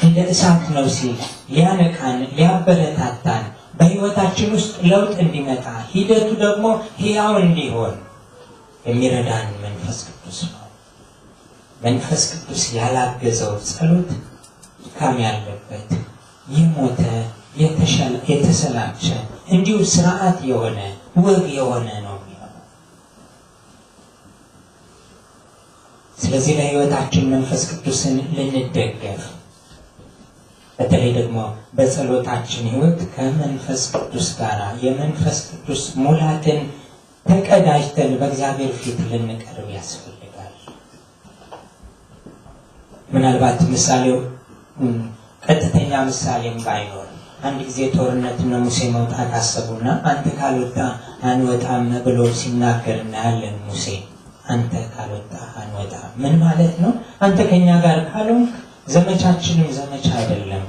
እንደ እሳት ነው ሲል ሊያነቃን፣ ሊያበረታታን፣ በህይወታችን ውስጥ ለውጥ እንዲመጣ ሂደቱ ደግሞ ሕያው እንዲሆን የሚረዳን መንፈስ ቅዱስ ነው። መንፈስ ቅዱስ ያላገዘው ጸሎት ድካም ያለበት የሞተ የተሰላቸ እንዲሁ ስርዓት የሆነ ወግ የሆነ ነው የሚሆነው። ስለዚህ ለህይወታችን መንፈስ ቅዱስን ልንደገፍ፣ በተለይ ደግሞ በጸሎታችን ህይወት ከመንፈስ ቅዱስ ጋር የመንፈስ ቅዱስ ሙላትን ተቀዳጅተን በእግዚአብሔር ፊት ልንቀርብ ያስፈልጋል። ምናልባት ምሳሌው ቀጥተኛ ምሳሌም ባይኖር አንድ ጊዜ ጦርነት ነው ሙሴ መውጣት አሰቡና አንተ ካልወጣ አንወጣም ብሎ ሲናገር እናያለን። ሙሴ አንተ ካልወጣ አንወጣም ምን ማለት ነው? አንተ ከኛ ጋር ካልሆንክ ዘመቻችንም ዘመቻ አይደለም።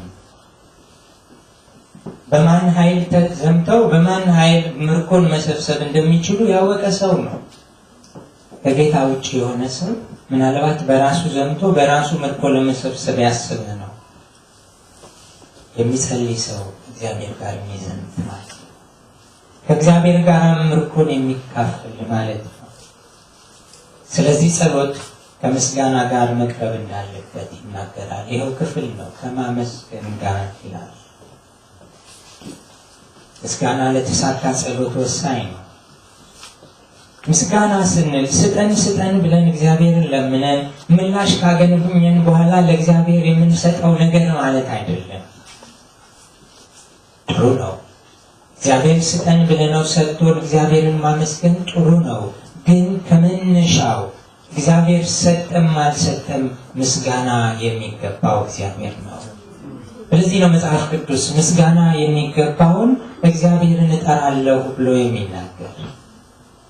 በማን ኃይል ተዘምተው በማን ኃይል ምርኮን መሰብሰብ እንደሚችሉ ያወቀ ሰው ነው። ከጌታ ውጭ የሆነ ሰው ምናልባት በራሱ ዘምቶ በራሱ ምርኮ ለመሰብሰብ ያስብ ነው። የሚጸልይ ሰው እግዚአብሔር ጋር የሚዘምት ማለት ነው። ከእግዚአብሔር ጋር ምርኮን የሚካፈል ማለት ነው። ስለዚህ ጸሎት ከምስጋና ጋር መቅረብ እንዳለበት ይናገራል። ይኸው ክፍል ነው ከማመስገን ጋር ይላል። ምስጋና ለተሳካ ጸሎት ወሳኝ ነው። ምስጋና ስንል ስጠን ብለን እግዚአብሔርን ለምነን ምላሽ ካገኘን በኋላ ለእግዚአብሔር የምንሰጠው ነገር ማለት አይደለም። ጥሩ ነው። እግዚአብሔር ስጠን ብለነው ሰጥቶን እግዚአብሔርን ማመስገን ጥሩ ነው። ግን ከመነሻው እግዚአብሔር ሰጠም አልሰጠም ምስጋና የሚገባው እግዚአብሔር ነው። ስለዚህ ነው መጽሐፍ ቅዱስ ምስጋና የሚገባውን እግዚአብሔርን እጠራለሁ ብሎ የሚናገር።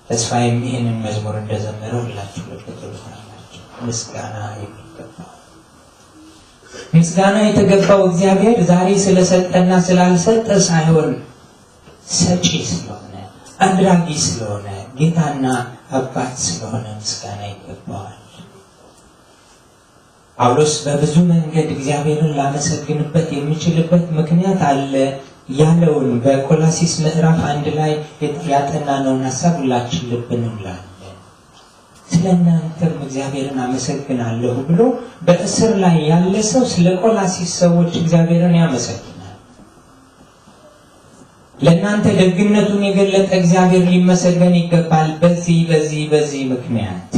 ተስፋዬም ይህንን መዝሙር እንደዘመረው ሁላችሁ ልትሉታላችሁ። ምስጋና የሚገባው ምስጋና የተገባው እግዚአብሔር ዛሬ ስለሰጠና ስላልሰጠ ሳይሆን ሰጪ ስለሆነ አድራጊ ስለሆነ ጌታና አባት ስለሆነ ምስጋና ይገባዋል። ጳውሎስ በብዙ መንገድ እግዚአብሔርን ላመሰግንበት የሚችልበት ምክንያት አለ ያለውን በቆላሲስ ምዕራፍ 1 ላይ ያጠናነውን ሐሳብ ሁላችን ልብ እንላለን። ስለእናንተም እግዚአብሔርን አመሰግናለሁ ብሎ በእስር ላይ ያለ ሰው ስለ ቆላሲስ ሰዎች እግዚአብሔርን ያመሰግናል። ለእናንተ ደግነቱን የገለጠ እግዚአብሔር ሊመሰገን ይገባል በዚህ ምክንያት።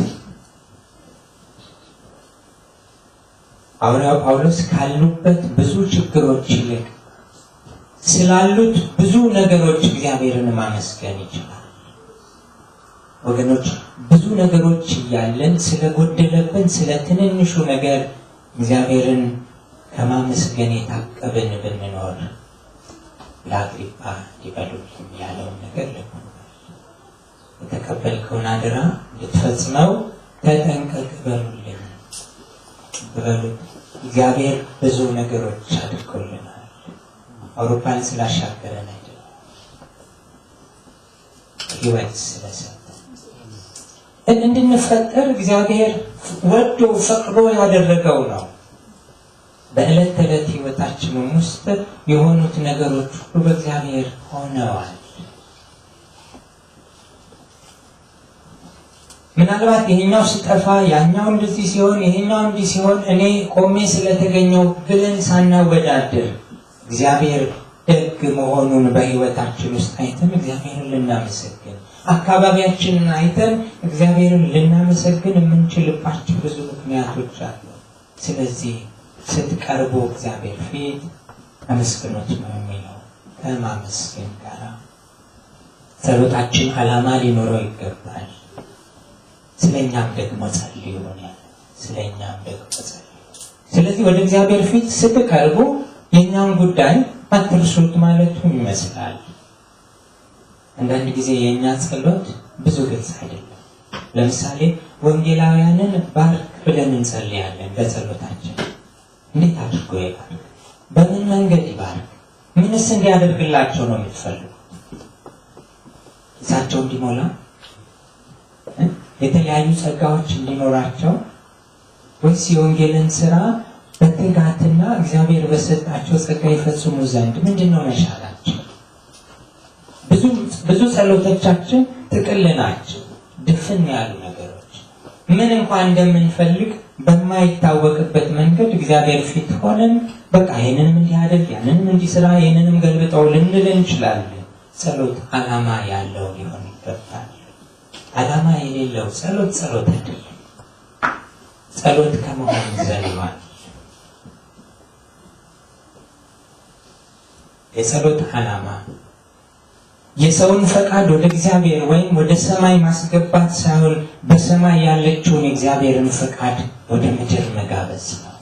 ሐዋርያው ጳውሎስ ካሉበት ብዙ ችግሮች ይልቅ ስላሉት ብዙ ነገሮች እግዚአብሔርን ማመስገን ይችላል። ወገኖች ብዙ ነገሮች እያለን ስለጎደለብን ስለ ትንንሹ ነገር እግዚአብሔርን ከማመስገን የታቀብን ብንኖር ለአግሪጳ ሊበሉልኝ ያለውን ነገር የተቀበልከውን አደራ ልትፈጽመው ተጠንቀቅ በሉልኝ በሉት። እግዚአብሔር ብዙ ነገሮች አድርጎልናል። አውሮፓን ስላሻገረን አይደለም፣ ሕይወት ስለሰጠን እንድንፈጠር እግዚአብሔር ወዶ ፈቅዶ ያደረገው ነው። በዕለት ተዕለት ሕይወታችን ውስጥ የሆኑት ነገሮች ሁሉ በእግዚአብሔር ሆነዋል። ምናልባት ይሄኛው ሲጠፋ ያኛው እንደዚህ ሲሆን ይሄኛው እንዲህ ሲሆን እኔ ቆሜ ስለተገኘው ብለን ሳናወዳድር እግዚአብሔር ደግ መሆኑን በሕይወታችን ውስጥ አይተን እግዚአብሔርን ልናመሰግን፣ አካባቢያችንን አይተን እግዚአብሔርን ልናመሰግን የምንችልባቸው ብዙ ምክንያቶች አሉ። ስለዚህ ስትቀርቡ እግዚአብሔር ፊት አመስግኑት ነው የሚለው። ከማመስገን ጋር ጸሎታችን ዓላማ ሊኖረው ይገባል። ስለኛም ደግሞ ጸልዩ ይሆናል። ስለኛም ደግሞ ጸልዩ። ስለዚህ ወደ እግዚአብሔር ፊት ስትቀርቡ የኛን ጉዳይ አትርሱት ማለቱ ይመስላል። አንዳንድ ጊዜ የኛ ጸሎት ብዙ ግልጽ አይደለም። ለምሳሌ ወንጌላውያንን ባርክ ብለን እንጸልያለን። በጸሎታችን እንዴት አድርጎ ይባርክ? በምን መንገድ ይባርክ? ምንስ እንዲያደርግላቸው ነው የምትፈልጉት? እሳቸው እንዲሞላ፣ የተለያዩ ጸጋዎች እንዲኖራቸው፣ ወይስ የወንጌልን ስራ በትጋትና እግዚአብሔር በሰጣቸው ጸጋ ይፈጽሙ ዘንድ ምንድነው መሻላቸው? ብዙ ጸሎቶቻችን ጥቅል ናቸው፣ ድፍን ያሉ ነገሮች። ምን እንኳን እንደምንፈልግ በማይታወቅበት መንገድ እግዚአብሔር ፊት ሆነን በቃ ይሄንንም እንዲያደርግ ያንንም እንዲስራ ይሄንንም ገልብጠው ልንል እንችላለን። ጸሎት ዓላማ ያለው ሊሆን ይገባል። ዓላማ የሌለው ጸሎት ጸሎት አይደለም። ጸሎት ከመሆን ዘልሏል። የጸሎት ዓላማ የሰውን ፈቃድ ወደ እግዚአብሔር ወይም ወደ ሰማይ ማስገባት ሳይሆን በሰማይ ያለችውን የእግዚአብሔርን ፈቃድ ወደ ምድር መጋበዝ ነው።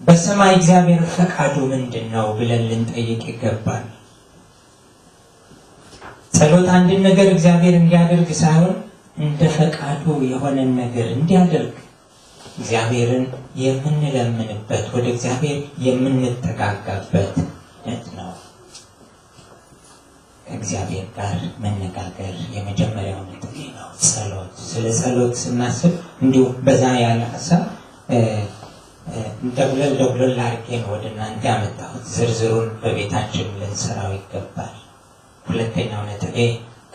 በሰማይ እግዚአብሔር ፈቃዱ ምንድን ነው ብለን ልንጠይቅ ይገባል። ጸሎት አንድን ነገር እግዚአብሔር እንዲያደርግ ሳይሆን እንደ ፈቃዱ የሆነን ነገር እንዲያደርግ እግዚአብሔርን የምንለምንበት፣ ወደ እግዚአብሔር የምንጠጋጋበት ነው። ከእግዚአብሔር ጋር መነጋገር የመጀመሪያው ነጥብ ነው። ጸሎት። ስለ ጸሎት ስናስብ እንዲሁ በዛ ያለ ሀሳብ ደብለል አድርጌ ነው ወደ እናንተ ያመጣሁት። ዝርዝሩን በቤታችን ልንሰራው ይገባል። ሁለተኛው ነጥቤ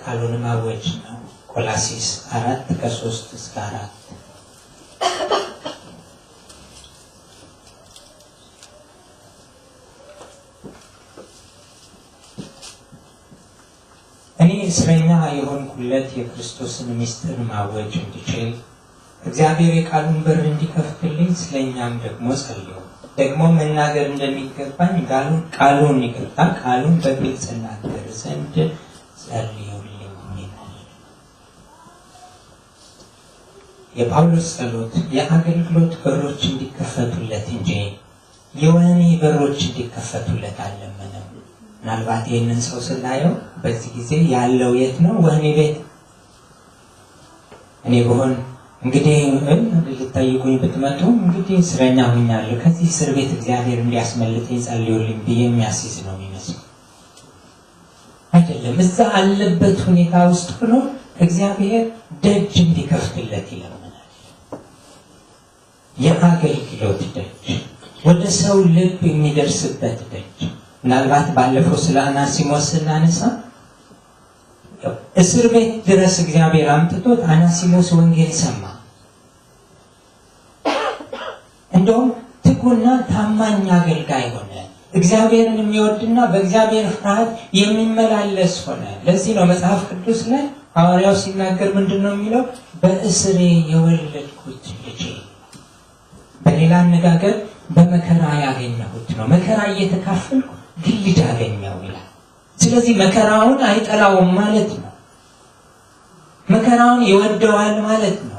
ቃሉን ማወጅ ነው። ቆላሲስ 4:3-4 እኔ እስረኛ የሆንኩለት የክርስቶስን ምስጢር ማወጅ እንዲችል እግዚአብሔር የቃሉን በር እንዲከፍትልኝ ስለኛም ደግሞ ጸልዩ። ደግሞ መናገር እንደሚገባኝ ቃሉን በግልጽ እናገር ዘንድ ጸልዩልኝ ይላል። የጳውሎስ ጸሎት የአገልግሎት በሮች እንዲከፈቱለት እንጂ የወህኒ በሮች እንዲከፈቱለት አልለመነም። ምናልባት ይህንን ሰው ስናየው በዚህ ጊዜ ያለው የት ነው? ወህኒ ቤት። እኔ ብሆን እንግዲህ ልትጠይቁኝ ብትመጡ እንግዲህ እስረኛ ሆኛለሁ፣ ከዚህ እስር ቤት እግዚአብሔር እንዲያስመልጠኝ ጸልዩልኝ ብዬ የሚያስይዝ ነው የሚመስለው። አይደለም። እዛ አለበት ሁኔታ ውስጥ ሆኖ እግዚአብሔር ደጅ እንዲከፍትለት ይለምናል። የአገልግሎት ደጅ፣ ወደ ሰው ልብ የሚደርስበት ደጅ። ምናልባት ባለፈው ስለ አናሲሞስ ስናነሳ እስር ቤት ድረስ እግዚአብሔር አምጥቶት አናሲሞስ ወንጌል ሰማ። እንደውም ትጉና ታማኝ አገልጋይ ሆነ። እግዚአብሔርን የሚወድና በእግዚአብሔር ፍርሃት የሚመላለስ ሆነ። ለዚህ ነው መጽሐፍ ቅዱስ ላይ ሐዋርያው ሲናገር ምንድነው የሚለው? በእስሬ የወለድኩት ልጄ። በሌላ አነጋገር በመከራ ያገኘሁት ነው። መከራ እየተካፈልኩ ግን ልጅ አገኘው ይላል። ስለዚህ መከራውን አይጠላውም ማለት ነው። መከራውን ይወደዋል ማለት ነው።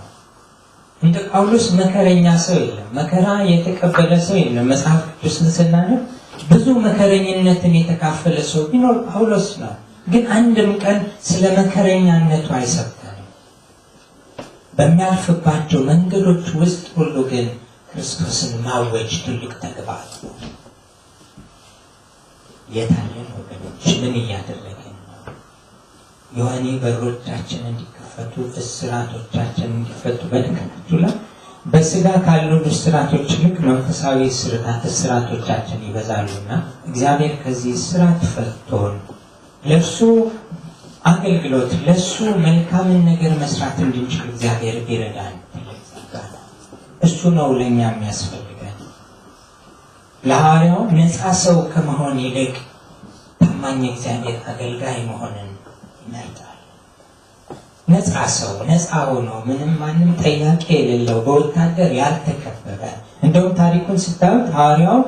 እንደ ጳውሎስ መከረኛ ሰው የለም። መከራ የተቀበለ ሰው የለም። መጽሐፍ ቅዱስን ስናነብ ብዙ መከረኝነትን የተካፈለ ሰው ቢኖር ጳውሎስ ነው። ግን አንድም ቀን ስለ መከረኛነቱ አይሰብከንም። በሚያልፍባቸው መንገዶች ውስጥ ሁሉ ግን ክርስቶስን ማወጅ ትልቅ ተግባር ነው። የታለን ወገኖች? ምን እያደረግን ነው? የወህኒ በሮቻችን እንዲከፈቱ፣ እስራቶቻችን እንዲፈቱ። በነገራችሁ ላይ በስጋ ካሉ እስራቶች ይልቅ መንፈሳዊ እስራቶቻችን ይበዛሉና እግዚአብሔር ከዚህ እስራት ፈቶን ለእሱ አገልግሎት ለእሱ መልካምን ነገር መስራት እንድንችል እግዚአብሔር ቢረዳን እሱ ነው ለእኛ የሚያስፈልገን። ለሐዋርያው ነፃ ሰው ከመሆን ይልቅ ታማኝ እግዚአብሔር አገልጋይ መሆንን ይመርጣል። ነፃ ሰው፣ ነፃ ሆኖ ምንም ማንም ጠያቂ የሌለው በወታደር ያልተከበበ። እንደውም ታሪኩን ስታዩት ሐዋርያው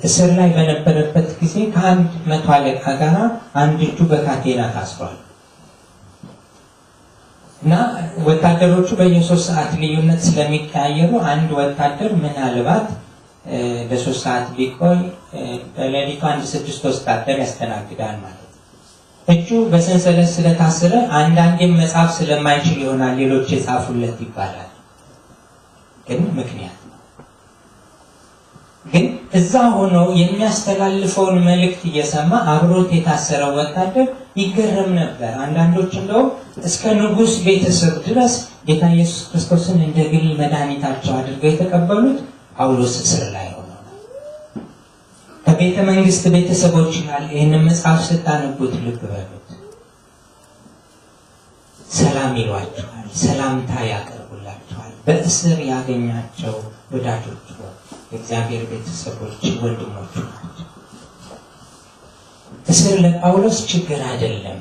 እስር ላይ በነበረበት ጊዜ ከአንድ 100 አለቃ ጋር አንድ እጁ በካቴና ታስሯል እና ወታደሮቹ በየ3 ሰዓት ልዩነት ስለሚቀያየሩ አንድ ወታደር ምናልባት ለ3 ሰዓት ቢቆይ በሌሊቱ 6 ወታደር ያስተናግዳል ማለት ነው። እጁ በሰንሰለት ስለታሰረ አንዳንዴም መጻፍ ስለማይችል ይሆናል ሌሎች የጻፉለት ይባላል። ግን ምክንያት ግን እዛ ሆኖ የሚያስተላልፈውን መልእክት እየሰማ አብሮት የታሰረው ወታደር ይገረም ነበር። አንዳንዶች እንደው እስከ ንጉሥ ቤተሰብ ድረስ ጌታ ኢየሱስ ክርስቶስን እንደ ግል መድኃኒታቸው አድርገው የተቀበሉት ጳውሎስ እስር ላይ ሆኖ ነው። ከቤተ መንግስት ቤተሰቦች ይላል ይህንን መጽሐፍ ስታነቡት ልብ በሉት። ሰላም ይሏቸዋል፣ ሰላምታ ያቀርቡላቸዋል። በእስር ያገኛቸው ወዳጆቹ የእግዚአብሔር ቤተሰቦች ወንድሞቹ ናቸው። እስር ለጳውሎስ ችግር አይደለም።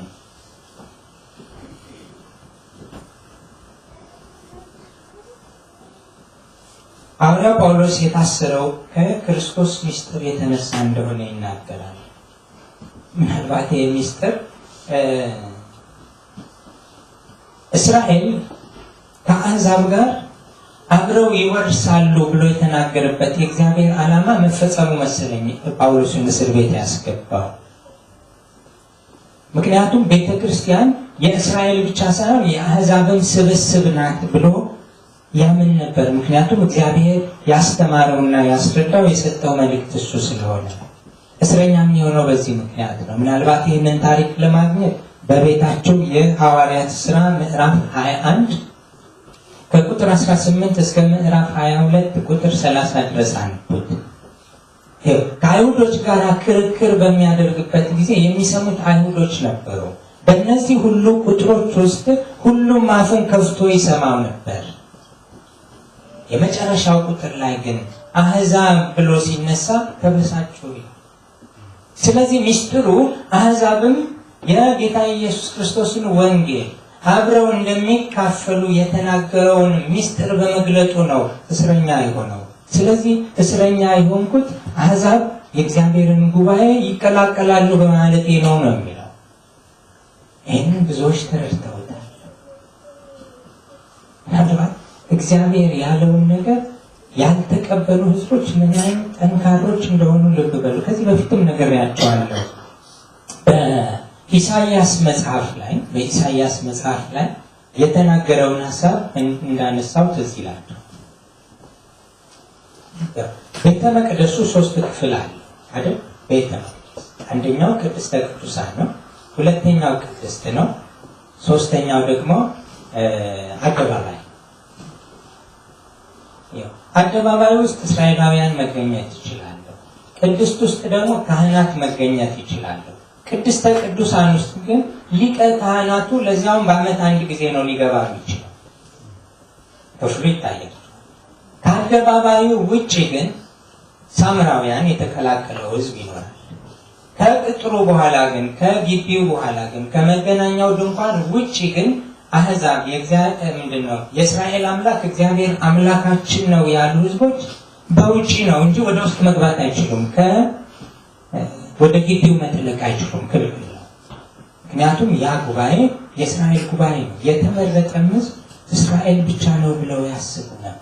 ሐዋርያው ጳውሎስ የታሰረው ከክርስቶስ ምስጢር የተነሳ እንደሆነ ይናገራል። ምናልባት ይህ ምስጢር እስራኤል ከአሕዛብ ጋር አብረው ይወርሳሉ ብሎ የተናገረበት የእግዚአብሔር ዓላማ መፈጸሙ መሰለኝ ጳውሎስን እስር ቤት ያስገባው። ምክንያቱም ቤተክርስቲያን የእስራኤል ብቻ ሳይሆን የአሕዛብን ስብስብ ናት ብሎ ያምን ነበር። ምክንያቱም እግዚአብሔር ያስተማረውና ያስረዳው የሰጠው መልእክት እሱ ስለሆነ እስረኛ የሚሆነው በዚህ ምክንያት ነው። ምናልባት ይህንን ታሪክ ለማግኘት በቤታቸው የሐዋርያት ሥራ ምዕራፍ 21 ከቁጥር 18 እስከ ምዕራፍ 22 ቁጥር 30 ድረስ አንብቡት። ከአይሁዶች ጋር ክርክር በሚያደርግበት ጊዜ የሚሰሙት አይሁዶች ነበሩ። በእነዚህ ሁሉ ቁጥሮች ውስጥ ሁሉም አፉን ከፍቶ ይሰማው ነበር። የመጨረሻው ቁጥር ላይ ግን አሕዛብ ብሎ ሲነሳ ተበሳጩ። ስለዚህ ምስጢሩ አሕዛብም የጌታ ኢየሱስ ክርስቶስን ወንጌል አብረው እንደሚካፈሉ የተናገረውን ምስጢር በመግለጡ ነው እስረኛ የሆነው። ስለዚህ እስረኛ የሆንኩት አሕዛብ የእግዚአብሔርን ጉባኤ ይቀላቀላሉ በማለቴ ነው የሚለው። ይህንን ብዙዎች ተረድተውታል። ምናልባት እግዚአብሔር ያለውን ነገር ያልተቀበሉ ሕዝቦች ምን አይነት ጠንካሮች እንደሆኑ ልብ በሉ። ከዚህ በፊትም ነግሬያቸዋለሁ። በኢሳይያስ መጽሐፍ ላይ የተናገረውን ሐሳብ እንዳነሳው ትዝ ይላችሁ። ቤተ መቅደሱ 3 ክፍል አለ አይደል? ቤተ መቅደስ አንደኛው ቅድስተ ቅዱሳን ነው፣ ሁለተኛው ቅድስት ነው፣ ሶስተኛው ደግሞ አደባባይ። አደባባይ ውስጥ እስራኤላውያን መገኘት ይችላሉ። ቅድስት ውስጥ ደግሞ ካህናት መገኘት ይችላሉ። ቅድስተ ቅዱሳን ውስጥ ግን ሊቀ ካህናቱ ለዚያውም በዓመት አንድ ጊዜ ነው ሊገባ የሚችለው። ክፍሉ ይታያል። ከአደባባዩ ውጭ ግን ሳምራውያን የተቀላቀለው ሕዝብ ይኖራል። ከቅጥሩ በኋላ ግን ከግቢው በኋላ ግን ከመገናኛው ድንኳን ውጭ ግን አሕዛብ የእስራኤል አምላክ እግዚአብሔር አምላካችን ነው ያሉ ሕዝቦች በውጪ ነው እንጂ ወደ ውስጥ መግባት አይችሉም። ወደ ግቢው መጥለቅ አይችሉም፣ ክልክል ነው። ምክንያቱም ያ ጉባኤ የእስራኤል ጉባኤ ነው። የተመረጠ ሕዝብ እስራኤል ብቻ ነው ብለው ያስቡ ነበር።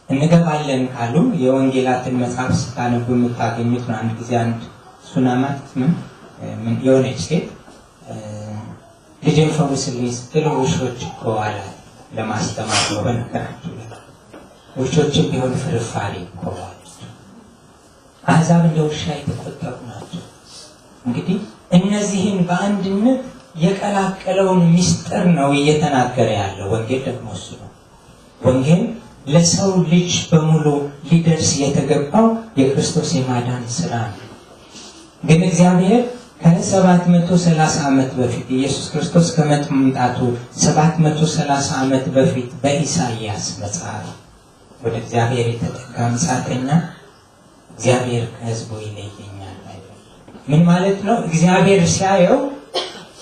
እንገባለን ካሉ የወንጌላትን መጽሐፍ ስታነቡ የምታገኙት ነው። አንድ ጊዜ አንድ ሱናማት የሆነች ሴት ልጄን ፈውስልኝ ስትል ውሾች እኮ አለ ለማስተማር ነው። በነገራችሁ ውሾችም ቢሆን ፍርፋሪ እኮ አለች። አሕዛብ እንደ ውሻ የተቆጠሩ ናቸው። እንግዲህ እነዚህን በአንድነት የቀላቀለውን ምስጢር ነው እየተናገረ ያለው። ወንጌል ደግሞ እሱ ነው። ወንጌል ለሰው ልጅ በሙሉ ሊደርስ የተገባው የክርስቶስ የማዳን ስራ ነው። ግን እግዚአብሔር ከ730 ዓመት በፊት ኢየሱስ ክርስቶስ ከመምጣቱ 730 ዓመት በፊት በኢሳይያስ መጽሐፍ ወደ እግዚአብሔር የተጠጋ መጻተኛ እግዚአብሔር ከሕዝቡ ይለየኛል አይደል? ምን ማለት ነው? እግዚአብሔር ሲያየው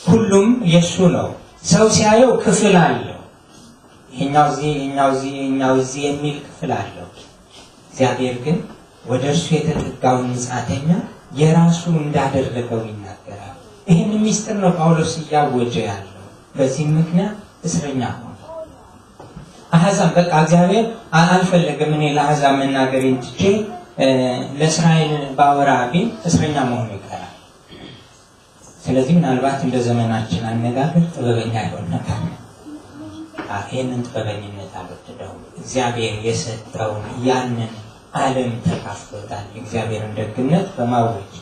ሁሉም የሱ ነው። ሰው ሲያየው ክፍል አለው። ይሄኛው እዚህ የሚል ክፍል አለው። እግዚአብሔር ግን ወደ እርሱ የተጠጋውን መጻተኛ የራሱ እንዳደረገው ይናገራል። ይህን ሚስጥር ነው ጳውሎስ እያወጀ ያለው። በዚህ ምክንያት እስረኛ ሆነ። አሕዛብ በቃ እግዚአብሔር አልፈለገም እኔ ለአሕዛብ መናገሬን ትቼ ለእስራኤል ባወራ ቢል እስረኛ መሆኑ ይቀራል። ስለዚህ ምናልባት እንደ ዘመናችን አነጋገር ጥበበኛ ይሆን ነበር። ይህንን ጥበበኝነት አልወደደውም። እግዚአብሔር የሰጠውን ያንን ዓለም ተካፍሎታል፣ የእግዚአብሔርን ደግነት በማወጅ።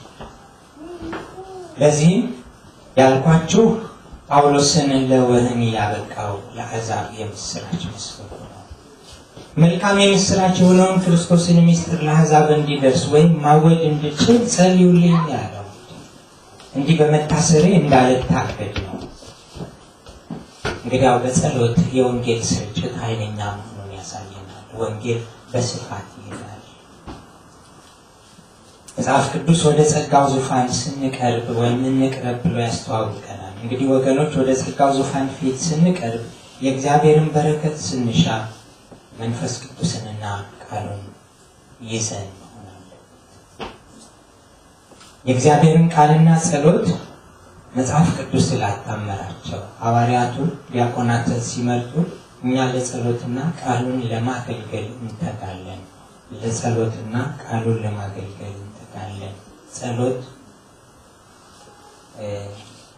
ለዚህም ያልኳችሁ ጳውሎስን ለወህኒ ያበቃው ለአሕዛብ የምስራች መስበኩ ነው። መልካም የምስራች የሆነውን ክርስቶስን ምስጢር ለአሕዛብ እንዲደርስ ወይም ማወጅ እንድችል ጸልዩልኝ ያለው እንዲህ በመታሰሬ እንዳልታገድ ነው። እንግዲያው በጸሎት የወንጌል ስርጭት ኃይለኛ መሆኑን ያሳየናል። ወንጌል በስፋት ይሄዳል። መጽሐፍ ቅዱስ ወደ ጸጋው ዙፋን ስንቀርብ ወይም እንቅረብ ብሎ ያስተዋውቀናል። እንግዲህ ወገኖች ወደ ጸጋው ዙፋን ፊት ስንቀርብ የእግዚአብሔርን በረከት ስንሻ መንፈስ ቅዱስንና ቃሉን ይዘን የእግዚአብሔርን ቃልና ጸሎት መጽሐፍ ቅዱስ ስላታመራቸው ሐዋርያቱን ዲያቆናትን ሲመርጡ እኛ ለጸሎትና ቃሉን ለማገልገል እንተጋለን። ለጸሎትና ቃሉን ለማገልገል እንተጋለን። ጸሎት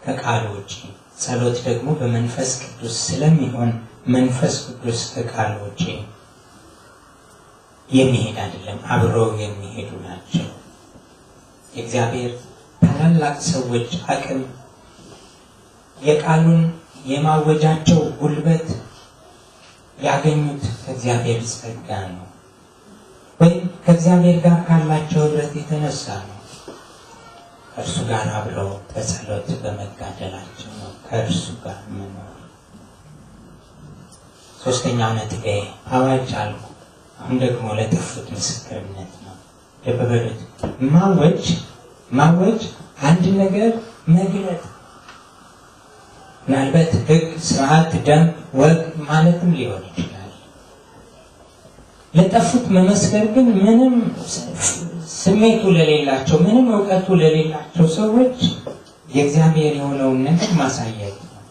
ከቃሉ ውጪ፣ ጸሎት ደግሞ በመንፈስ ቅዱስ ስለሚሆን መንፈስ ቅዱስ ከቃሉ ውጪ የሚሄድ አይደለም፣ አብረው የሚሄዱ ናቸው። የእግዚአብሔር ታላላቅ ሰዎች አቅም የቃሉን የማወጃቸው ጉልበት ያገኙት ከእግዚአብሔር ጸጋ ነው፣ ወይም ከእግዚአብሔር ጋር ካላቸው ህብረት የተነሳ ነው። ከእርሱ ጋር አብረው በጸሎት በመጋደላቸው ነው ከእርሱ ጋር መኖር። ሶስተኛው ነጥቤ አዋጅ አልኩ። አሁን ደግሞ ለጠፉት ምስክርነት ነው። ለበበሉት ማወጅ አንድ ነገር መግለጥ፣ ምናልባት ህግ፣ ስርዓት፣ ደንብ፣ ወግ ማለትም ሊሆን ይችላል። ለጠፉት መመስከር ግን ምንም ስሜቱ ለሌላቸው፣ ምንም እውቀቱ ለሌላቸው ሰዎች የእግዚአብሔር የሆነውን ነገር ማሳየት ነው።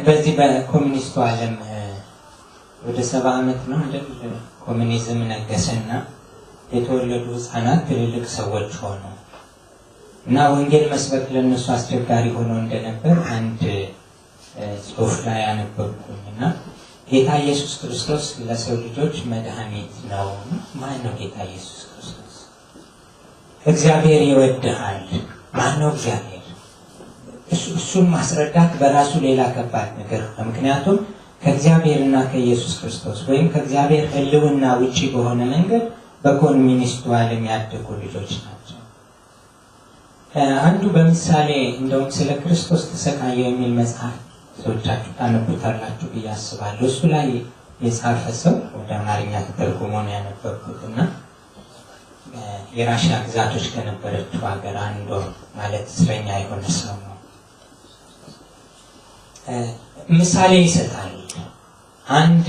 በዚህ በኮሚኒስቱ ዓለም ወደ 70 ዓመት ነው አይደል ኮሚኒዝም ነገሰና የተወለዱ ህፃናት ትልልቅ ሰዎች ሆኑ እና ወንጌል መስበክ ለነሱ አስቸጋሪ ሆኖ እንደነበር አንድ ጽሑፍ ላይ አነበብኩኝና ጌታ ኢየሱስ ክርስቶስ ለሰው ልጆች መድኃኒት ነው። ማን ነው ጌታ ኢየሱስ ክርስቶስ? እግዚአብሔር ይወድሃል። ማን ነው እግዚአብሔር? እሱን ማስረዳት በራሱ ሌላ ከባድ ነገር ነው። ምክንያቱም ከእግዚአብሔርና ከኢየሱስ ክርስቶስ ወይም ከእግዚአብሔር ህልውና ውጪ በሆነ መንገድ በኮሚኒስቱ ዓለም ያደጉ ልጆች ናቸው። አንዱ በምሳሌ እንደውም ስለ ክርስቶስ ተሰቃየ የሚል መጽሐፍ ሰዎቻችሁ ታነቡታላችሁ ብዬ አስባለሁ። እሱ ላይ የጻፈ ሰው ወደ አማርኛ ተተርጉሞ ነው ያነበብኩትና የራሽያ ግዛቶች ከነበረችው ሀገር አንዱ ማለት እስረኛ የሆነ ሰው ነው። ምሳሌ ይሰጣል። አንድ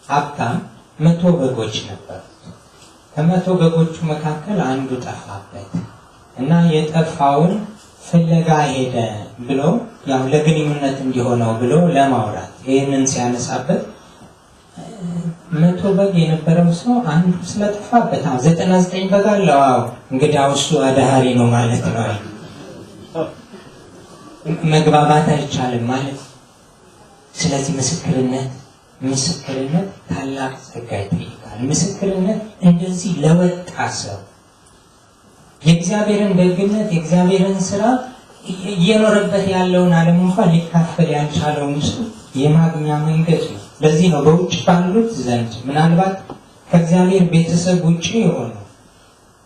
ሀብታም 100 በጎች ነበሩት። ከ100 በጎቹ መካከል አንዱ ጠፋበት እና የጠፋውን ፍለጋ ሄደ ብሎ ያው ለግንኙነት እንዲሆነው ብሎ ለማውራት ይህንን ሲያነሳበት 100 በግ የነበረው ሰው አንዱ ስለጠፋበት 99 በግ አለው። እንግዲያው እሱ አዳሃሪ ነው ማለት ነው። መግባባት አይቻልም ማለት። ስለዚህ ምስክርነት ታላቅ ጸጋ ይጠይቃል። ምስክርነት እንደዚህ ለወጣ ሰው የእግዚአብሔርን ደግነት የእግዚአብሔርን ስራ እየኖረበት ያለውን ዓለም እንኳን ሊካፈል ያልቻለውን ሰው የማግኛ መንገድ ነው። ለዚህ ነው በውጭ ባሉት ዘንድ ምናልባት ከእግዚአብሔር ቤተሰብ ውጭ የሆኑ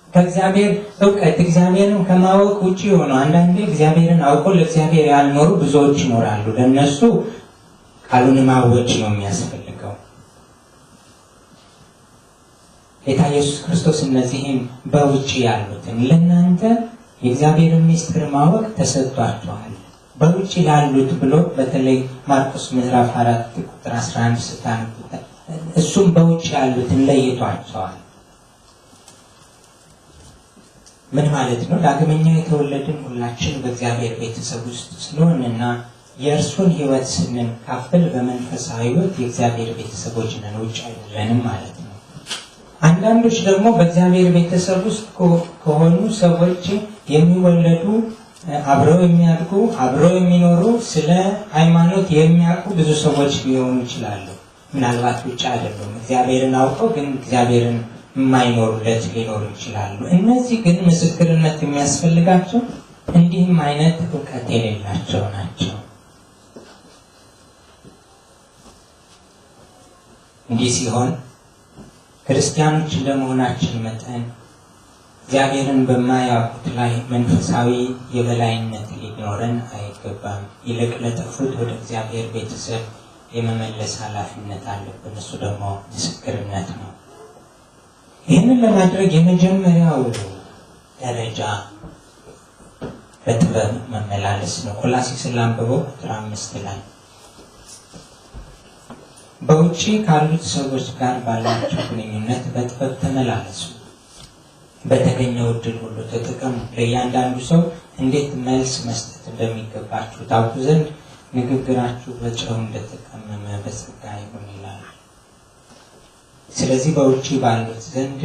ከእግዚአብሔር እውቀት እግዚአብሔርን ከማወቅ ውጭ የሆኑ አንዳንዴ እግዚአብሔርን አውቀው ለእግዚአብሔር ያልኖሩ ብዙዎች ይኖራሉ። ለነሱ ቃሉን ማወቅ ነው የሚያስፈልገው። ጌታ ኢየሱስ ክርስቶስ እነዚህም በውጭ ያሉትን ለእናንተ የእግዚአብሔርን ምስጢር ማወቅ ተሰጥቷቸዋል በውጭ ላሉት ብሎ በተለይ ማርቆስ ምዕራፍ 4 ቁጥር 11 ስታነቡ እሱም በውጭ ያሉትን ለይቷቸዋል። ምን ማለት ነው? ዳግመኛ የተወለድን ሁላችን በእግዚአብሔር ቤተሰብ ውስጥ ስለሆንና የእርሱን ሕይወት ስንካፈል በመንፈሳዊ ሕይወት የእግዚአብሔር ቤተሰቦች ነን፣ ውጭ አይደለንም ማለት ነው። አንዳንዶች ደግሞ በእግዚአብሔር ቤተሰብ ውስጥ ከሆኑ ሰዎች የሚወለዱ አብረው የሚያድጉ አብረው የሚኖሩ ስለ ሃይማኖት የሚያውቁ ብዙ ሰዎች ሊሆኑ ይችላሉ። ምናልባት ውጭ አይደሉም፣ እግዚአብሔርን አውቀው ግን እግዚአብሔርን የማይኖሩለት ሊኖሩ ይችላሉ። እነዚህ ግን ምስክርነት የሚያስፈልጋቸው እንዲህም አይነት እውቀት የሌላቸው ናቸው። እንዲህ ሲሆን ክርስቲያኖች እንደመሆናችን መጠን እግዚአብሔርን በማያውቁት ላይ መንፈሳዊ የበላይነት ሊኖረን አይገባም። ይልቅ ለጠፉት ወደ እግዚአብሔር ቤተሰብ የመመለስ ኃላፊነት አለብን። እሱ ደግሞ ምስክርነት ነው። ይህንን ለማድረግ የመጀመሪያው ደረጃ በጥበብ መመላለስ ነው። ቆላስይስን ላንብበው ቁጥር 5 ላይ በውጭ ካሉት ሰዎች ጋር ባላችሁ ግንኙነት በጥበብ ተመላለሱ፣ በተገኘው ዕድል ሁሉ ተጠቀሙ፣ ለእያንዳንዱ ሰው እንዴት መልስ መስጠት እንደሚገባችሁ ታውቁ ዘንድ ንግግራችሁ በጨው እንደተቀመመ በጸጋ ይሁን ይላል። ስለዚህ በውጭ ባሉት ዘንድ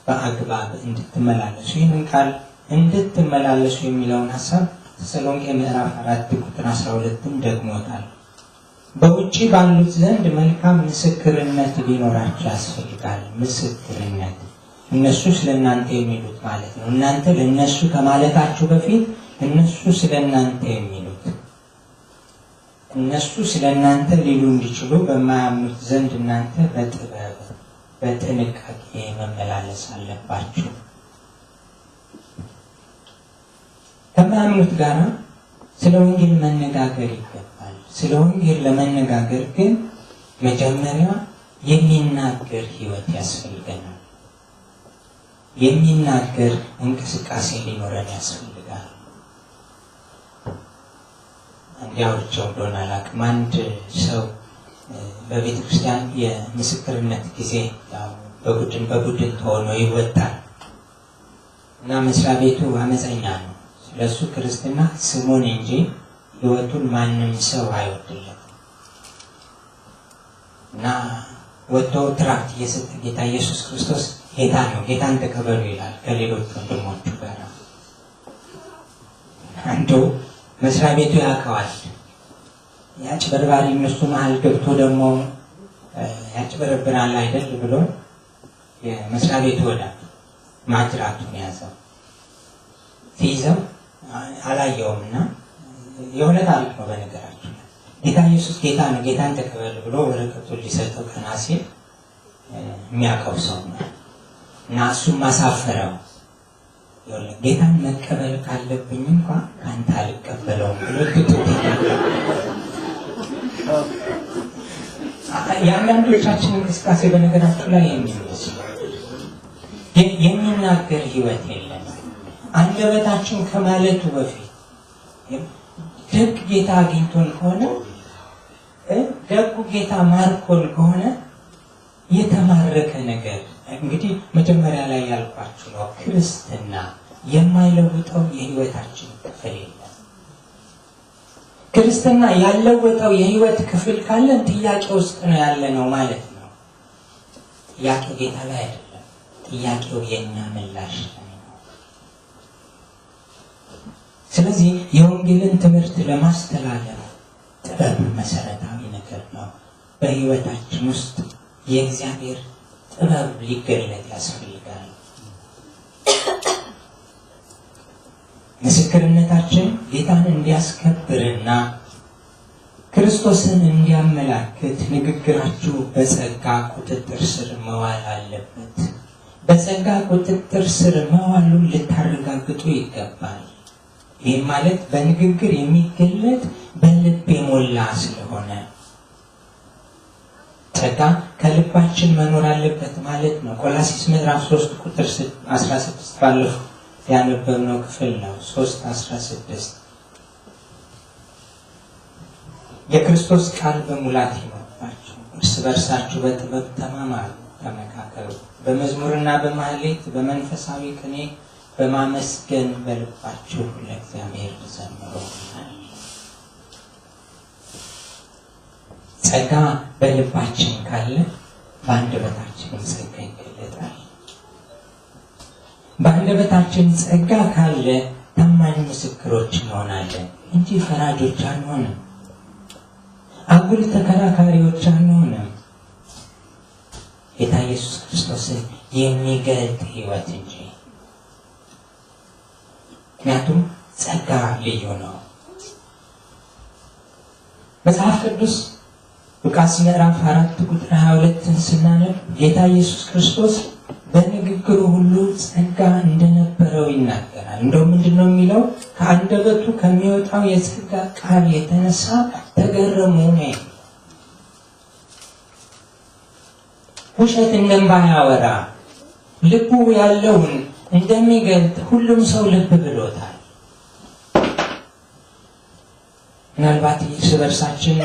በአግባብ እንድትመላለሱ፣ ይህንን ቃል እንድትመላለሱ የሚለውን ሀሳብ ተሰሎንቄ ምዕራፍ 4 ቁጥር 12ም ደግሞታል። በውጭ ባሉት ዘንድ መልካም ምስክርነት ሊኖራቸው ያስፈልጋል። ምስክርነት እነሱ ስለ እናንተ የሚሉት ማለት ነው። እናንተ ለእነሱ ከማለታችሁ በፊት እነሱ ስለ እናንተ የሚሉት፣ እነሱ ስለ እናንተ ሊሉ እንዲችሉ በማያምኑት ዘንድ እናንተ በጥበብ በጥንቃቄ መመላለስ አለባችሁ። ከማያምኑት ጋር ስለ ወንጌል መነጋገር ይገባል። ስለ ወንጌል ለመነጋገር ግን መጀመሪያ የሚናገር ሕይወት ያስፈልገናል። የሚናገር እንቅስቃሴ ሊኖረን ያስፈልጋል። እንዲያውርቸው እንደሆነ አላውቅም። አንድ ሰው በቤተ ክርስቲያን የምስክርነት ጊዜ በቡድን ተሆኖ ይወጣል እና መስሪያ ቤቱ አመፀኛ ነው። ስለሱ ክርስትና ስሙን እንጂ ሕይወቱን ማንም ሰው አይወድለትም እና ወጥቶ ትራክት እየሰጠ ጌታ ኢየሱስ ክርስቶስ ጌታ ነው፣ ጌታን ተቀበሉ ይላል ከሌሎች ወንድሞቹ ጋር። አንዱ መስሪያ ቤቱ ያውቀዋል። ያጭበርባሪ እነሱ መሀል ገብቶ ደግሞ ያጭበረብራል አይደል ብሎ የመስሪያ ቤቱ ወዳጅ ማጅራቱን ያዘው። ሲይዘው አላየውም እና የሆነ ታሪክ ነው በነገራችሁ። ጌታ ኢየሱስ ጌታ ነው፣ ጌታን ተቀበል ብሎ ወረቀቱን ሊሰጠው ቀና ሲል የሚያውቀው ሰው ነው እና እሱም ማሳፈረው። ጌታን መቀበል ካለብኝ እንኳን ከአንተ አልቀበለውም ብሎ የአንዳንዶቻችን እንቅስቃሴ በነገራችሁ ላይ የሚመስል የሚናገር ሕይወት የለም። አንደበታችን ከማለቱ በፊት ደግ ጌታ አግኝቶን ከሆነ ደጉ ጌታ ማርኮል ከሆነ የተማረከ ነገር እንግዲህ መጀመሪያ ላይ ያልኳችሁ ነው። ክርስትና የማይለውጠው የሕይወታችን ክፍል የለም። ክርስትና ያለወጠው የሕይወት ክፍል ካለን ጥያቄ ውስጥ ነው ያለ ነው ማለት ነው። ጥያቄው ጌታ ላይ አይደለም፣ ጥያቄው የኛ ምላሽ ነው። ስለዚህ የወንጌልን ትምህርት ለማስተላለፍ ጥበብ መሰረታዊ ነገር ነው። በሕይወታችን ውስጥ የእግዚአብሔር ጥበብ ሊገለጥ ያስፈልጋል። ምስክርነታችን ጌታን እንዲያስከብርና ክርስቶስን እንዲያመላክት ንግግራችሁ በጸጋ ቁጥጥር ስር መዋል አለበት። በጸጋ ቁጥጥር ስር መዋሉን ልታረጋግጡ ይገባል። ይህም ማለት በንግግር የሚገለጥ በልብ የሞላ ስለሆነ ጸጋ ከልባችን መኖር አለበት ማለት ነው። ቆላስይስ ምዕራፍ 3 ቁጥር 16 ባለፈው ያነበብነው ክፍል ነው። 3:16 የክርስቶስ ቃል በሙላት ይኖርባችሁ፣ እርስ በርሳችሁ በጥበብ ተማማሩ፣ ተመካከሩ፣ በመዝሙርና በማህሌት በመንፈሳዊ ቅኔ በማመስገን በልባችሁ ለእግዚአብሔር ዘምሩ። ጸጋ በልባችን ካለ በአንደበታችን ጸጋ ይገለጣል። በአንደበታችን ጸጋ ካለ ታማኝ ምስክሮች እንሆናለን እንጂ ፈራጆች አንሆንም። አጉል ተከራካሪዎች አንሆንም። ጌታ ኢየሱስ ክርስቶስን የሚገልጥ ሕይወት እንጂ። ምክንያቱም ጸጋ ልዩ ነው። መጽሐፍ ቅዱስ ሉቃስ ምዕራፍ 4 ቁጥር 22 ስናነብ ጌታ ኢየሱስ ክርስቶስ በንግግሩ ሁሉ ጸጋ እንደነበረው ይናገራል። እንደው ምንድነው የሚለው? ከአንደበቱ ከሚወጣው የጸጋ ቃል የተነሳ ተገረሙ ነው። ውሸት እንደማያወራ ልቡ ያለውን እንደሚገልጥ ሁሉም ሰው ልብ ብሎታል። ምናልባት እርስ በርሳችን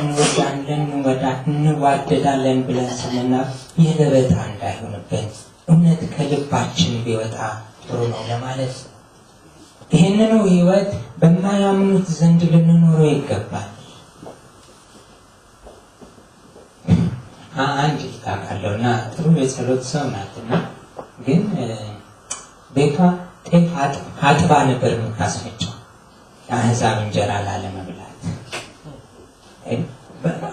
እንዋደዳለን ብለን ስንናገር ይህ ለበጣ እንዳይሆንብን እውነት ከልባችን ቢወጣ ጥሩ ነው ለማለት ነው። ይህንኑ ሕይወት በማያምኑት ዘንድ ልንኖረው ይገባል። አንድ ታውቃለሁ እና ጥሩ የጸሎት ሰው ናትና ግን ቤቷ ጤፍ አጥባ ነበር የምታስፈጨው የአሕዛብ እንጀራ ላለመብላት።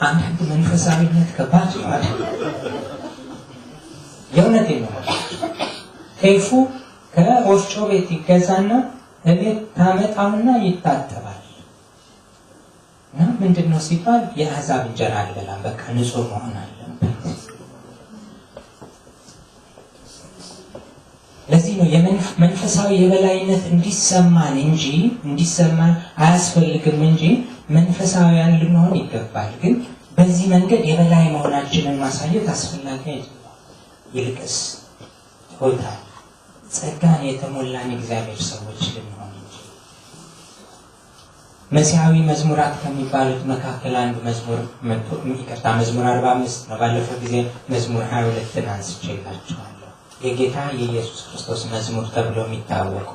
አንዳንድ መንፈሳዊነት ከባድ ነው አይደል? የእውነት ነው። ጤፉ ከወፍጮ ቤት ይገዛና እቤት ታመጣውና ይታጠባል። እና ምንድነው ሲባል የአሕዛብ እንጀራ አልበላም፣ በቃ ንጹህ መሆን አለበት። ለዚህ ነው መንፈሳዊ የበላይነት እንዲሰማን አያስፈልግም እንጂ መንፈሳዊያን ልንሆን ይገባል። ግን በዚህ መንገድ የበላይ መሆናችንን ማሳየት አስፈላጊ አይደለም። ይልቅስ ሆታ ጸጋን የተሞላን እግዚአብሔር ሰዎች ልንሆን እንጂ። መሲሐዊ መዝሙራት ከሚባሉት መካከል አንዱ መዝሙር 45 ነው። ባለፈው ጊዜ መዝሙር 22ን አንስቼላችኋለሁ። የጌታ የኢየሱስ ክርስቶስ መዝሙር ተብሎ የሚታወቁ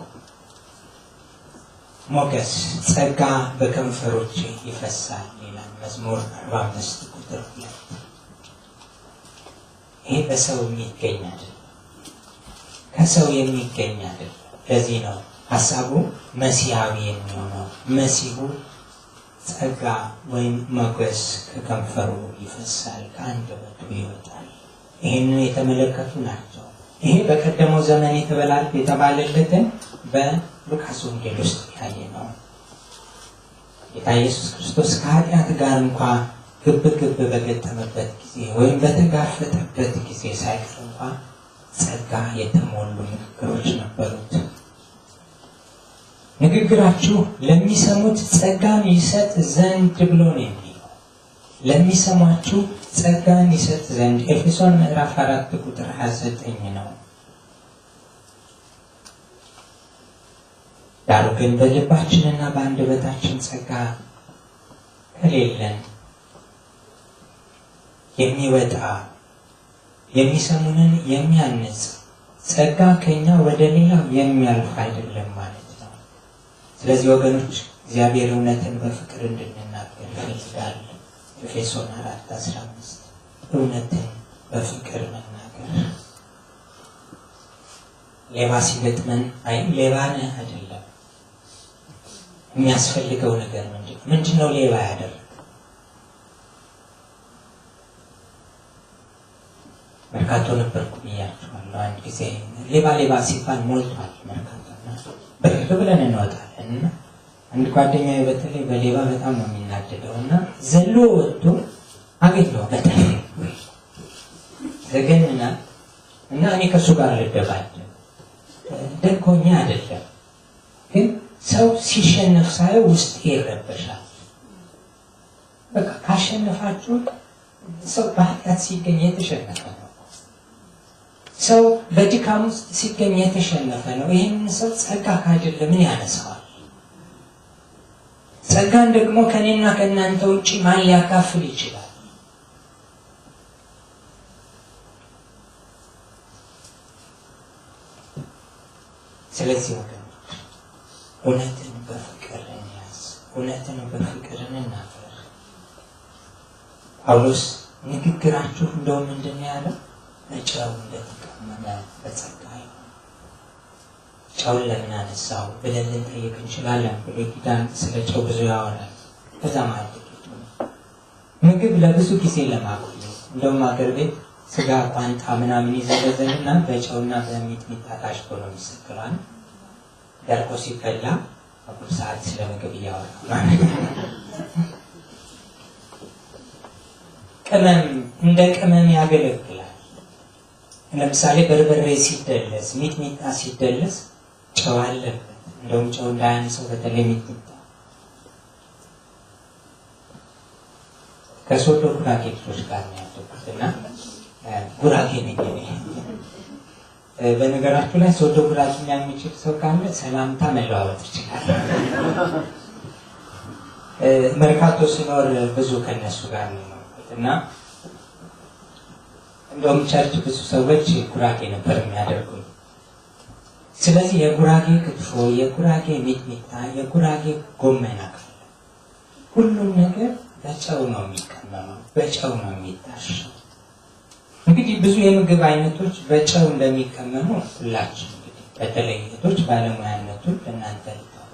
ሞገስ ጸጋ በከንፈሮች ይፈሳል ይላል መዝሙር 45 ቁጥር 2። ይሄ በሰው የሚገኝ አይደለም፣ ከሰው የሚገኝ አይደለም። ለዚህ ነው ሐሳቡ መሲሐዊ የሚሆነው። መሲሁ ጸጋ ወይም ሞገስ ከከንፈሩ ይፈሳል፣ ከአንደበቱ ይወጣል። ይህንን የተመለከቱ ናቸው። ይሄ በቀደመው ዘመን የተባለለትን በሉቃስ ወንጌል ውስጥ ያየ ነው። ጌታ ኢየሱስ ክርስቶስ ከኃጢአት ጋር እንኳ ግብ በገጠመበት ጊዜ ወይም በተጋፈጠበት ጊዜ ሳይቀር እንኳ ጸጋ የተሞሉ ንግግሮች ነበሩት። ንግግራችሁ ለሚሰሙት ጸጋን ይሰጥ ዘንድ ብሎ ነው የሚለው። ለሚሰማችሁ ጸጋን ይሰጥ ዘንድ ኤፌሶን ምዕራፍ 4 ቁጥር 29 ነው። ዳሩ ግን በልባችንና በአንደበታችን ጸጋ ከሌለን የሚወጣ የሚሰሙንን የሚያንጽ ጸጋ ከኛ ወደ ሌላው የሚያልፍ አይደለም ማለት ነው። ስለዚህ ወገኖች እግዚአብሔር እውነትን በፍቅር እንድንናገር ይፈልጋል። ኤፌሶን 4:15 እውነትን በፍቅር መናገር። ሌባ ሲገጥመን አይ ሌባ ነህ አይደለም የሚያስፈልገው ነገር ምንድነው? ሌባ ያደረገ መርካቶ ነበርኩ ብያችኋለሁ። አንድ ጊዜ ሌባ ሲባል ሞልቷል መርካቶና በርክ ብለን እንወጣለን እና አንድ ጓደኛዬ በተለይ በሌባ በጣም ነው የሚናደደው እና ዘሎ ወጥቶ አገኘው በተለይ ዘገንና እና እኔ ከሱ ጋር ልደባደብ ደጎኛ አይደለም፣ ግን ሰው ሲሸነፍ ሳየው ውስጥ ይረበሻል። በቃ ካሸነፋችሁ ሰው በኃጢአት ሲገኝ የተሸነፈ ነው። ሰው በድካም ውስጥ ሲገኝ የተሸነፈ ነው። ይህንን ሰው ጸጋ ካደለ ምን ያነሳዋል? ጸጋን ደግሞ ከኔና ከእናንተ ውጭ ማን ሊያካፍል ይችላል? ስለዚህ ወገኖች እውነትን በፍቅር እንያዝ፣ እውነትን በፍቅር እናፈር። ጳውሎስ ንግግራችሁ እንደው ምንድን ነው ያለው? በጨው እንደተቀመመ በጸጋ ይሁን። ጨውን ለምን አነሳው ብለን ልንጠይቅ እንችላለን። ብሉይ ኪዳን ስለ ጨው ብዙ ያወራል። ከዛ ማለት ምግብ ለብዙ ጊዜ ለማቆየት እንደውም አገር ቤት ስጋ ቋንጣ ምናምን ይዘረዘርና በጨውና በሚጥሚጣ ታሽቶ ነው የሚሰክረው። ደርቆ ሲበላ አሁን ሰዓት ስለ ምግብ እያወራ ቅመም እንደ ቅመም ያገለግላል። ለምሳሌ በርበሬ ሲደለስ፣ ሚጥሚጣ ሲደለስ ጨው አለበት። እንደውም ጨው እንዳያንሰው በተለይ ሚጥሚጣ። ከሶዶ ጉራጌ ልጆች ጋር ነው ያደኩት እና ጉራጌ ነኝ እኔ። በነገራችሁ ላይ ሶዶ ጉራጌኛ የሚችል ሰው ካለ ሰላምታ መለዋወጥ ይችላል። መርካቶ ስኖር ብዙ ከነሱ ጋር ነው እና እንደውም ቸርች ብዙ ሰዎች ጉራጌ ነበር የሚያደርጉኝ። ስለዚህ የጉራጌ ክትፎ፣ የጉራጌ ሚጥሚጣ፣ የጉራጌ ጎመን አካል ሁሉም ነገር በጨው ነው የሚቀመመው፣ በጨው ነው የሚታሸው። እንግዲህ ብዙ የምግብ አይነቶች በጨው እንደሚቀመሙ ሁላችን እንግዲህ በተለይ እህቶች ባለሙያነቱን ለእናንተ ልታው።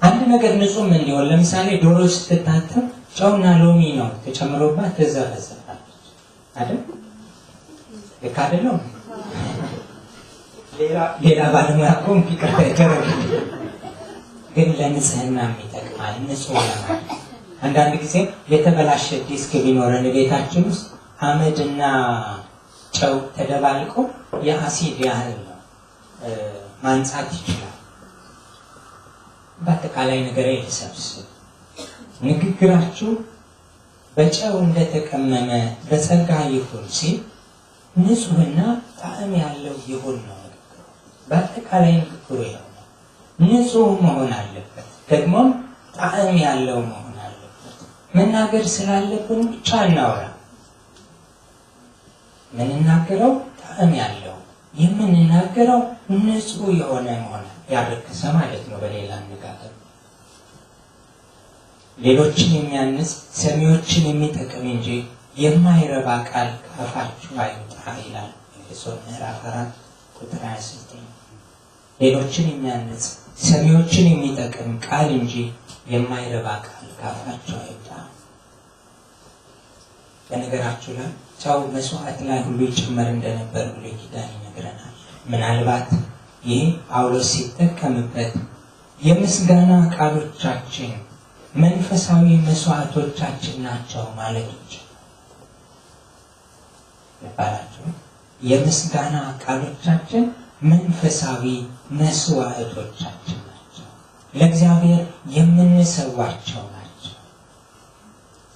አንድ ነገር ንጹህ እንዲሆን ለምሳሌ ዶሮ ስትታተም ጨውና ሎሚ ነው ተጨምሮባት ትዘፈዘፋለች አይደል? ልክ አይደለም? ሌላ ባለሙያ እኮ ይቅርታ ይደረግ፣ ግን ለንጽህና የሚጠቅማል። ንጹህ ለማለት አንዳንድ ጊዜ የተበላሸ ዲስክ ቢኖረን ቤታችን ውስጥ አመድና ጨው ተደባልቆ የአሲድ ያህል ነው ማንጻት ይችላል። በአጠቃላይ ነገር ልሰብስብ፣ ንግግራችሁ በጨው እንደተቀመመ በጸጋ ይሁን ሲል ንጹህና ጣዕም ያለው ይሁን ነው ንግግሩ። በአጠቃላይ ንግግሩ ይሆናል ንጹህ መሆን አለበት፣ ደግሞም ጣዕም ያለው መሆን አለበት። መናገር ስላለብን ብቻ እናውራ። ምንናገረው ጣዕም ያለው፣ የምንናገረው ንጹህ የሆነ መሆን ያረከሰ ማለት ነው። በሌላ አነጋገር ሌሎችን የሚያንጽ ሰሚዎችን የሚጠቅም እንጂ የማይረባ ቃል ከአፋችሁ አይውጣ ይላል ኤፌሶን ምዕራፍ 4 ቁጥር 29። ሌሎችን የሚያንጽ ሰሚዎችን የሚጠቅም ቃል እንጂ የማይረባ ቃል ከአፋችሁ አይውጣ። በነገራችሁ ላይ ጨው መስዋዕት ላይ ሁሉ ይጨመር እንደነበር ብሉይ ኪዳን ይነግረናል። ምናልባት ይህ ጳውሎስ ሲጠቀምበት የምስጋና ቃሎቻችን መንፈሳዊ መስዋዕቶቻችን ናቸው ማለቶች ይባላቸው። የምስጋና ቃሎቻችን መንፈሳዊ መስዋዕቶቻችን ናቸው፣ ለእግዚአብሔር የምንሰዋቸው ናቸው።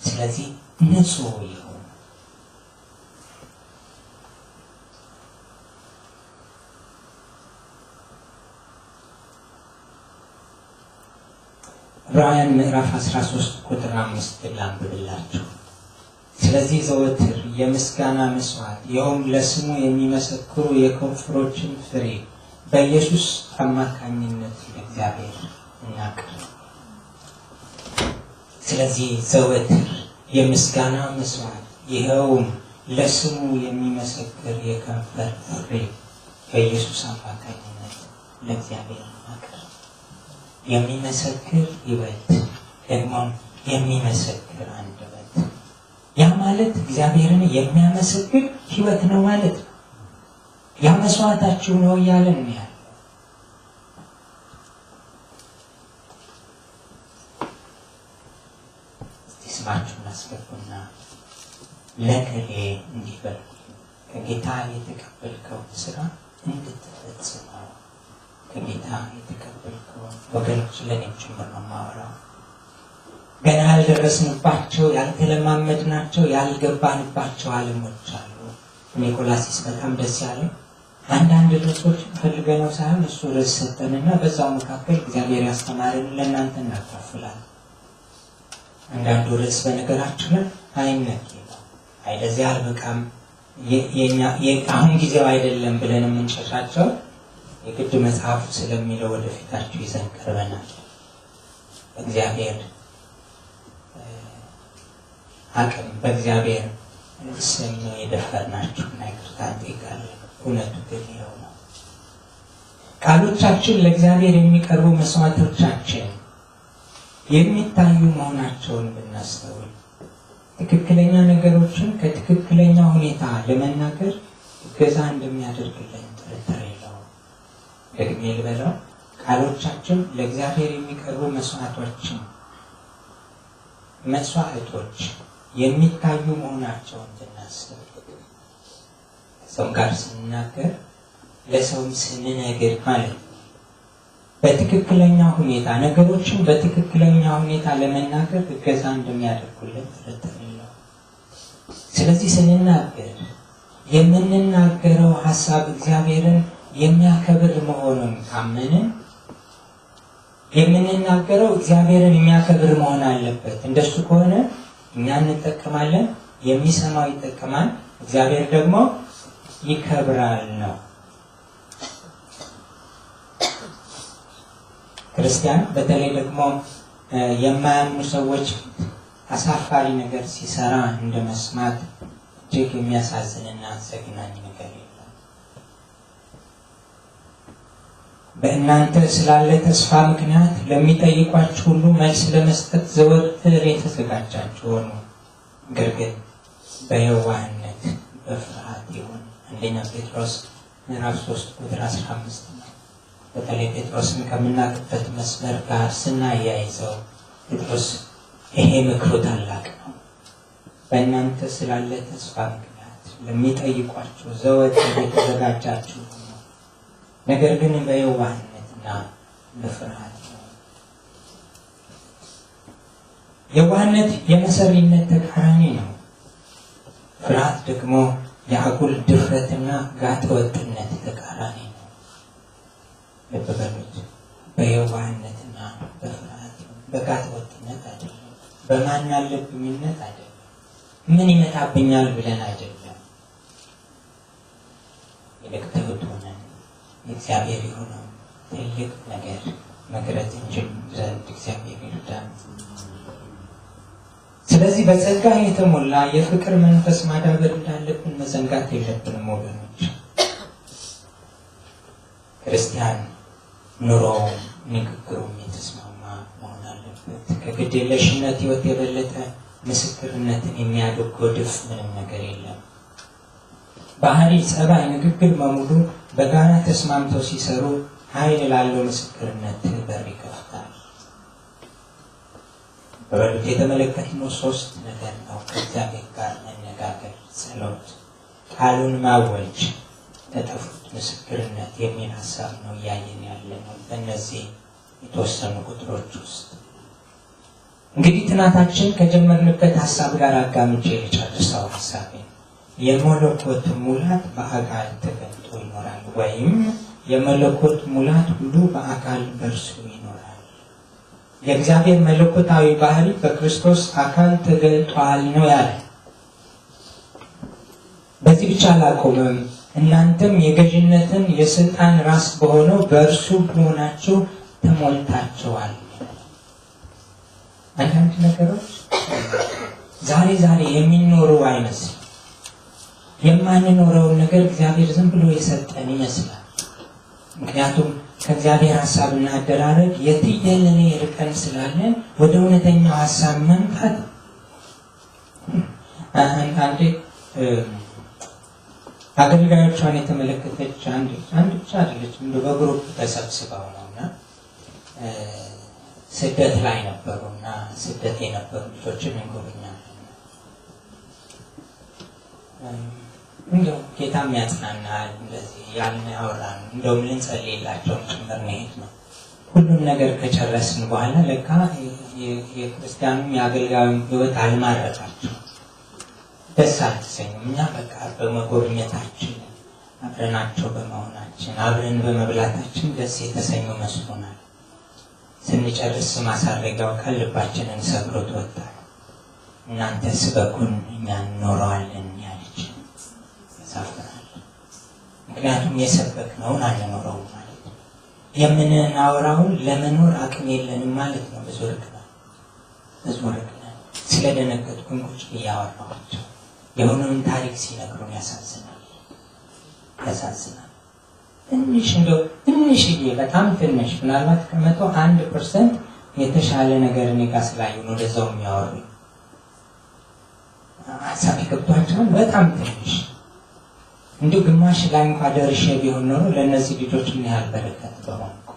ስለዚህ ንጹህ ይሁን። ዕብራውያን ምዕራፍ 13 ቁጥር 5 ላንብብላችሁ። ስለዚህ ዘወትር የምስጋና መስዋዕት ይኸውም ለስሙ የሚመሰክሩ የከንፈሮችን ፍሬ በኢየሱስ አማካኝነት ለእግዚአብሔር እናቅርብ። ስለዚህ ዘወትር የምስጋና መስዋዕት ይኸውም ለስሙ የሚመሰክር የከንፈር ፍሬ በኢየሱስ አማካኝነት ለእግዚአብሔር እናቅርብ። የሚመሰክር ሕይወት ደግሞ የሚመሰክር አንደበት፣ ያ ማለት እግዚአብሔርን የሚያመሰክር ሕይወት ነው ማለት ነው። ያ መስዋዕታችሁ ነው እያለን ነው ያለው። ስማችሁን አስገቡና ለከሌ እንዲህ በሉ፣ ከጌታ የተቀበልከው ስራ እንድትፈጽመው። ከጌታ የተቀበልከው ወገኖች ለእኔም ጭምር ነው የማወራው። ገና ያልደረስንባቸው ያልተለማመድናቸው ያልገባንባቸው ዓለሞች አሉ። እኔ ቆላሲስ በጣም ደስ ያለው አንዳንድ ርዕሶች ፈልገነው ሳይሆን እሱ ርዕስ ሰጠንና በዛው መካከል እግዚአብሔር ያስተማረን ለእናንተ እናካፍላለን። አንዳንዱ ርዕስ በነገራችን ላይ አይነት ነው አይደዚህ አልበቃም አሁን ጊዜው አይደለም ብለን የምንሸሻቸው የግድ መጽሐፉ ስለሚለው ወደፊታችሁ ይዘን ቀርበናል። በእግዚአብሔር አቅም በእግዚአብሔር ስም የደፈርናችሁና ይቅርታ እንጠይቃለን። እውነቱ ግን ይኸው ነው። ቃሎቻችን ለእግዚአብሔር የሚቀርቡ መስዋዕቶቻችን የሚታዩ መሆናቸውን ብናስተውል ትክክለኛ ነገሮችን ከትክክለኛ ሁኔታ ለመናገር እገዛ እንደሚያደርግልን ጥርጥር የለውም። ደግሜ ልበለው፣ ቃሎቻችን ለእግዚአብሔር የሚቀርቡ መስዋዕቶች የሚታዩ መሆናቸውን ብናስብ ከሰው ጋር ስንናገር ለሰውም ስንነግር ማለት ነው። በትክክለኛ ሁኔታ ነገሮችን በትክክለኛ ሁኔታ ለመናገር እገዛ እንደሚያደርጉልን ጥርጥር የለውም። ስለዚህ ስንናገር የምንናገረው ሀሳብ እግዚአብሔርን የሚያከብር መሆኑን ካመንን የምንናገረው እግዚአብሔርን የሚያከብር መሆን አለበት። እንደሱ ከሆነ እኛ እንጠቀማለን፣ የሚሰማው ይጠቀማል፣ እግዚአብሔር ደግሞ ይከብራል ነው። ክርስቲያን በተለይ ደግሞ የማያምኑ ሰዎች አሳፋሪ ነገር ሲሰራ እንደ መስማት እጅግ የሚያሳዝንና አዘግናኝ ነገር የለም። በእናንተ ስላለ ተስፋ ምክንያት ለሚጠይቋችሁ ሁሉ መልስ ለመስጠት ዘወትር የተዘጋጃችሁ ሆኑ። ነገር ግን በየዋህነት በፍርሃት ይሁን። አንደኛ ጴጥሮስ ምዕራፍ 3 ቁጥር 15 ነው። በተለይ ጴጥሮስን ከምናውቅበት መስመር ጋር ስናያይዘው ጴጥሮስ ይሄ ምክሩ ታላቅ ነው። በእናንተ ስላለ ተስፋ ምክንያት ለሚጠይቋችሁ ዘወትር የተዘጋጃችሁ ነው። ነገር ግን በየዋህነትና በፍርሃት ነው። የዋህነት የመሰሪነት ተቃራኒ ነው። ፍርሃት ደግሞ የአጉል ድፍረትና ጋጠወጥነት ተቃራኒ ነው። ልብ በሉት። በየዋህነትና በፍርሃት በጋጠወጥነት አይደለም፣ በማናለብኝነት አይደለም፣ ምን ይመጣብኛል ብለን አይደለም። ይልቅ ትሁት ሆነን እግዚአብሔር የሆነው ትልቅ ነገር መግለጥ እንችል ዘንድ እግዚአብሔር ይርዳን። ስለዚህ በጸጋ የተሞላ የፍቅር መንፈስ ማዳበር እንዳለብን መዘንጋት የለብንም ወገኖች። ክርስቲያን ኑሮ ንግግሩም የተስማማ መሆን አለበት። ከግዴለሽነት ሕይወት የበለጠ ምስክርነትን የሚያጎድፍ ምንም ነገር የለም። ባህሪ፣ ጸባይ፣ ንግግር በሙሉ በጋራ ተስማምተው ሲሰሩ ኃይል ላለው ምስክርነት በር ይከፍታል። በበሉት የተመለከትነው 3 ነገር ነው። ከእግዚአብሔር ጋር መነጋገር፣ ጸሎት፣ ቃሉን ማወጅ፣ ለጠፉት ምስክርነት የሚል ሀሳብ ነው እያየን ያለ ነው በእነዚህ የተወሰኑ ቁጥሮች ውስጥ። እንግዲህ ጥናታችን ከጀመርንበት ሀሳብ ጋር አጋምጬ የጨርሰው ሀሳቤ የመለኮት ሙላት በአካል ተገልጦ ይኖራል፣ ወይም የመለኮት ሙላት ሁሉ በአካል በእርሱ ይኖራል። የእግዚአብሔር መለኮታዊ ባህሪ በክርስቶስ አካል ተገልጧል ነው ያለ። በዚህ ብቻ አላቆመም። እናንተም የገዥነትን የስልጣን ራስ በሆነው በእርሱ በሆናችሁ ተሞልታችኋል። አንዳንድ ነገሮች ዛሬ የሚኖሩ አይመስል የማንኖረውን ነገር እግዚአብሔር ዝም ብሎ የሰጠን ይመስላል። ምክንያቱም ከእግዚአብሔር ሀሳብና አደራረግ የትየለሌ ርቀን ስላለን ወደ እውነተኛው ሀሳብ መምጣት አንዳንዴ አገልጋዮቿን የተመለከተች አንድ ብቻ አይደለች፣ በግሩፕ ተሰብስበው ነውና ስደት ላይ ነበሩና ስደት የነበሩ ልጆችን እንጎብኛለን። እንደው ጌታም ያጽናናል። እንደዚህ ያልን ያወራን እንደውም ልንጸልይላቸውም ጭምር መሄድ ነው። ሁሉም ነገር ከጨረስን በኋላ ለካ የክርስቲያኑም የአገልጋዩም ሕይወት አልማረካቸው፣ ደስ አልተሰኙም። እኛ በቃ በመጎብኘታችን አብረናቸው በመሆናችን አብረን በመብላታችን ደስ የተሰኙ መስሎናል። ስንጨርስ ማሳረጊያው ቃል ልባችንን ሰብሮት ወጣ። እናንተ ስበኩን እኛ እንኖረዋለን ያለች ያሳፍራል። ምክንያቱም የሰበክነውን አንኖረውም ማለት የምንናወራውን ለመኖር አቅም የለንም ማለት ነው። ብዙ ርቀናል። ስለደነገጥኩኝ ቁጭ እያወራኋቸው የሆነውን ታሪክ ሲነግሩን ያሳዝናል። ትንሽዬ በጣም ትንሽ ምናልባት ከመቶ 1% የተሻለ ነገር እኔ ጋር ስላዩ ነው ወደዛው የሚያወሩኝ። ሀሳብ ገብቷቸዋል። በጣም ትንሽ እንዲሁ ግማሽ ላይ እንኳን ደርሼ ቢሆን ኖሮ ለእነዚህ ልጆች ምን ያህል በረከት በሆንኩ።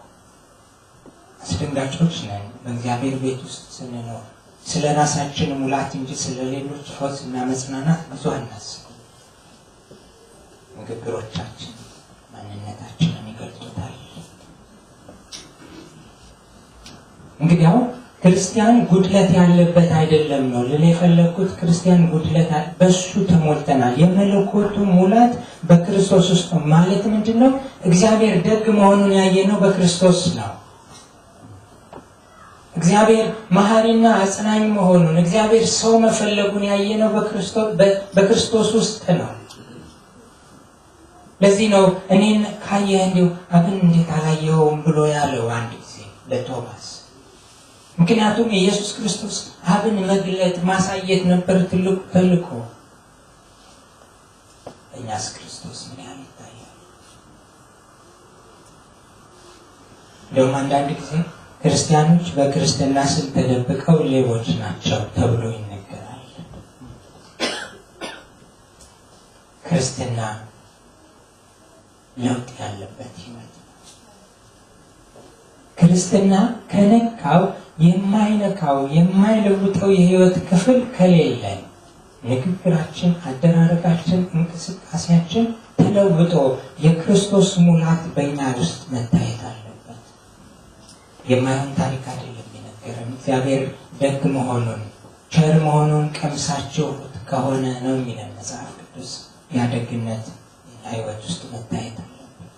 አስደንጋጮች ነን በእግዚአብሔር ቤት ውስጥ ስንኖር። ስለ ራሳችን ሙላት እንጂ ስለ ሌሎች ፈውስ እና መጽናናት ብዙ አናስብም። ንግግሮቻችን ማንነታችንን ይገልጹታል። እንግዲህ አሁን ክርስቲያን ጉድለት ያለበት አይደለም ነው ልል የፈለኩት። ክርስቲያን ጉድለት በሱ ተሞልተናል። የመለኮቱ ሙላት በክርስቶስ ውስጥ ነው ማለት ምንድነው? እግዚአብሔር ደግ መሆኑን ያየነው በክርስቶስ ነው። እግዚአብሔር መሐሪና አጽናኝ መሆኑን፣ እግዚአብሔር ሰው መፈለጉን ያየነው በክርስቶስ ውስጥ ነው። ለዚህ ነው እኔን ካየህ እንዲሁ አብን እንዴት አላየኸውም ብሎ ያለው አንድ ጊዜ ለቶማስ። ምክንያቱም ኢየሱስ ክርስቶስ አብን መግለጥ ማሳየት ነበር ትልቁ ተልእኮ። እኛስ ክርስቶስ ምን ያህል ይታያል? እንደውም አንዳንድ ጊዜ ክርስቲያኖች በክርስትና ስም ተደብቀው ሌቦች ናቸው ተብሎ ይነገራል። ክርስትና ለውጥ ያለበት ህይወት ነው። ክርስትና ከነካው የማይነካው የማይለውጠው የህይወት ክፍል ከሌለን ንግግራችን፣ አደራረጋችን፣ እንቅስቃሴያችን ተለውጦ የክርስቶስ ሙላት በእኛ ውስጥ መታየት አለበት። የማይሆን ታሪክ አይደለም የነገረን። እግዚአብሔር ደግ መሆኑን ቸር መሆኑን ቀምሳችሁ ከሆነ ነው የሚለን መጽሐፍ ቅዱስ። ያደግነት ህይወት ውስጥ መታየት አለበት።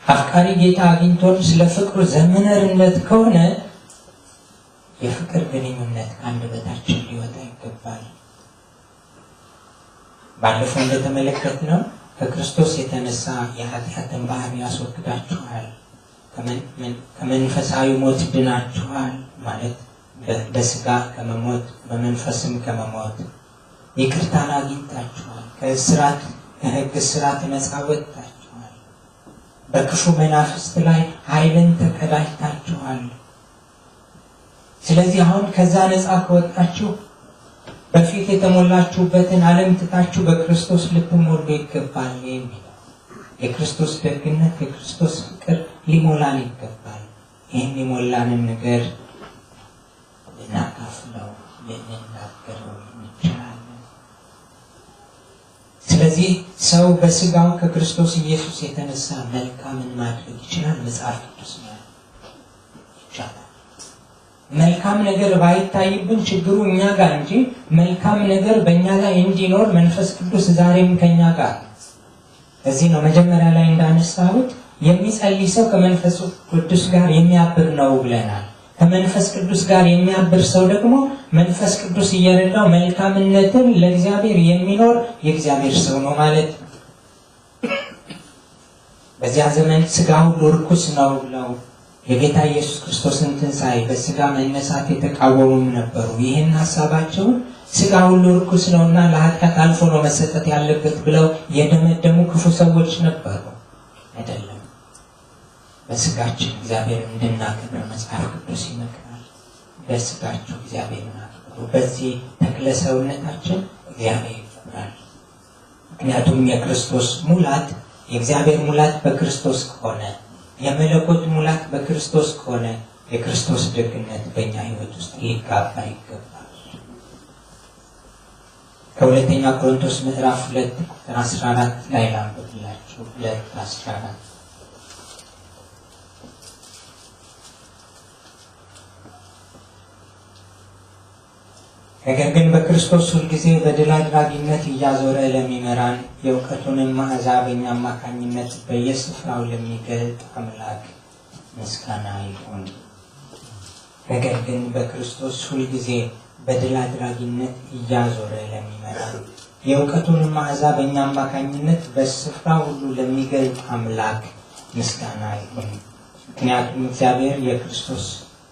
አፍቃሪ ጌታ አግኝቶን ስለ ፍቅሩ ዘመነርነት ከሆነ የፍቅር ግንኙነት ከአንደበታችን ሊወጣ ይገባል። ባለፈው እንደተመለከትነው ከክርስቶስ የተነሳ የኃጢአትን ባህሪ ያስወግዳችኋል፣ ከመንፈሳዊ ሞት ድናችኋል ማለት በስጋ ከመሞት በመንፈስም ከመሞት ይቅርታን አግኝታችኋል፣ ከሕግ እስራት ነፃ ወጥታችኋል፣ በክፉ መናፍስት ላይ ኃይልን ተቀዳጅታችኋል። ስለዚህ አሁን ከዛ ነፃ ከወጣችሁ በፊት የተሞላችሁበትን ዓለም ትታችሁ በክርስቶስ ልትሞሉ ይገባል የሚለው የክርስቶስ ደግነት የክርስቶስ ፍቅር ሊሞላን ይገባል። ይህን የሞላንን ነገር ልናካፍለው ልንናገረው እንችላለን። ስለዚህ ሰው በስጋው ከክርስቶስ ኢየሱስ የተነሳ መልካምን ማድረግ ይችላል። መጽሐፍ ቅዱስ ነው ይቻላል። መልካም ነገር ባይታይብን ችግሩ እኛ ጋር እንጂ መልካም ነገር በእኛ ላይ እንዲኖር መንፈስ ቅዱስ ዛሬም ከኛ ጋር። እዚህ ነው መጀመሪያ ላይ እንዳነሳሁት የሚጸልይ ሰው ከመንፈስ ቅዱስ ጋር የሚያብር ነው ብለናል። ከመንፈስ ቅዱስ ጋር የሚያብር ሰው ደግሞ መንፈስ ቅዱስ እየረዳው መልካምነትን ለእግዚአብሔር የሚኖር የእግዚአብሔር ሰው ነው ማለት ነው። በዚያ ዘመን ስጋ ሁሉ ርኩስ ነው ብለው የጌታ ኢየሱስ ክርስቶስን ትንሣኤ በስጋ መነሳት የተቃወሙም ነበሩ። ይህን ሀሳባቸውን ስጋ ሁሉ ርኩስ ነውና ለኃጢአት አልፎ ነው መሰጠት ያለበት ብለው የደመደሙ ክፉ ሰዎች ነበሩ። አይደለም። በስጋችን እግዚአብሔር እንድናከብር መጽሐፍ ቅዱስ ይመክራል። በስጋችሁ እግዚአብሔርን አክብሩ። በዚህ ተክለ ሰውነታችን እግዚአብሔር ይከብራል። ምክንያቱም የክርስቶስ ሙላት የእግዚአብሔር ሙላት በክርስቶስ ከሆነ የመለኮት ሙላት በክርስቶስ ከሆነ የክርስቶስ ደግነት በእኛ ህይወት ውስጥ ሊጋባ ይገባል። ከሁለተኛ ቆሮንቶስ ምዕራፍ 2 ቁጥር 14 ላይ ላንብብላችሁ። 2:14 ነገር ግን በክርስቶስ ሁልጊዜ በድል አድራጊነት እያዞረ ለሚመራን የእውቀቱንም መዓዛ በእኛ አማካኝነት በየስፍራው ለሚገልጥ አምላክ ምስጋና ይሁን። ነገር ግን በክርስቶስ ሁልጊዜ በድል አድራጊነት እያዞረ ለሚመራን የእውቀቱንም መዓዛ በእኛ አማካኝነት በስፍራ ሁሉ ለሚገልጥ አምላክ ምስጋና ይሁን። ምክንያቱም እግዚአብሔር የክርስቶስ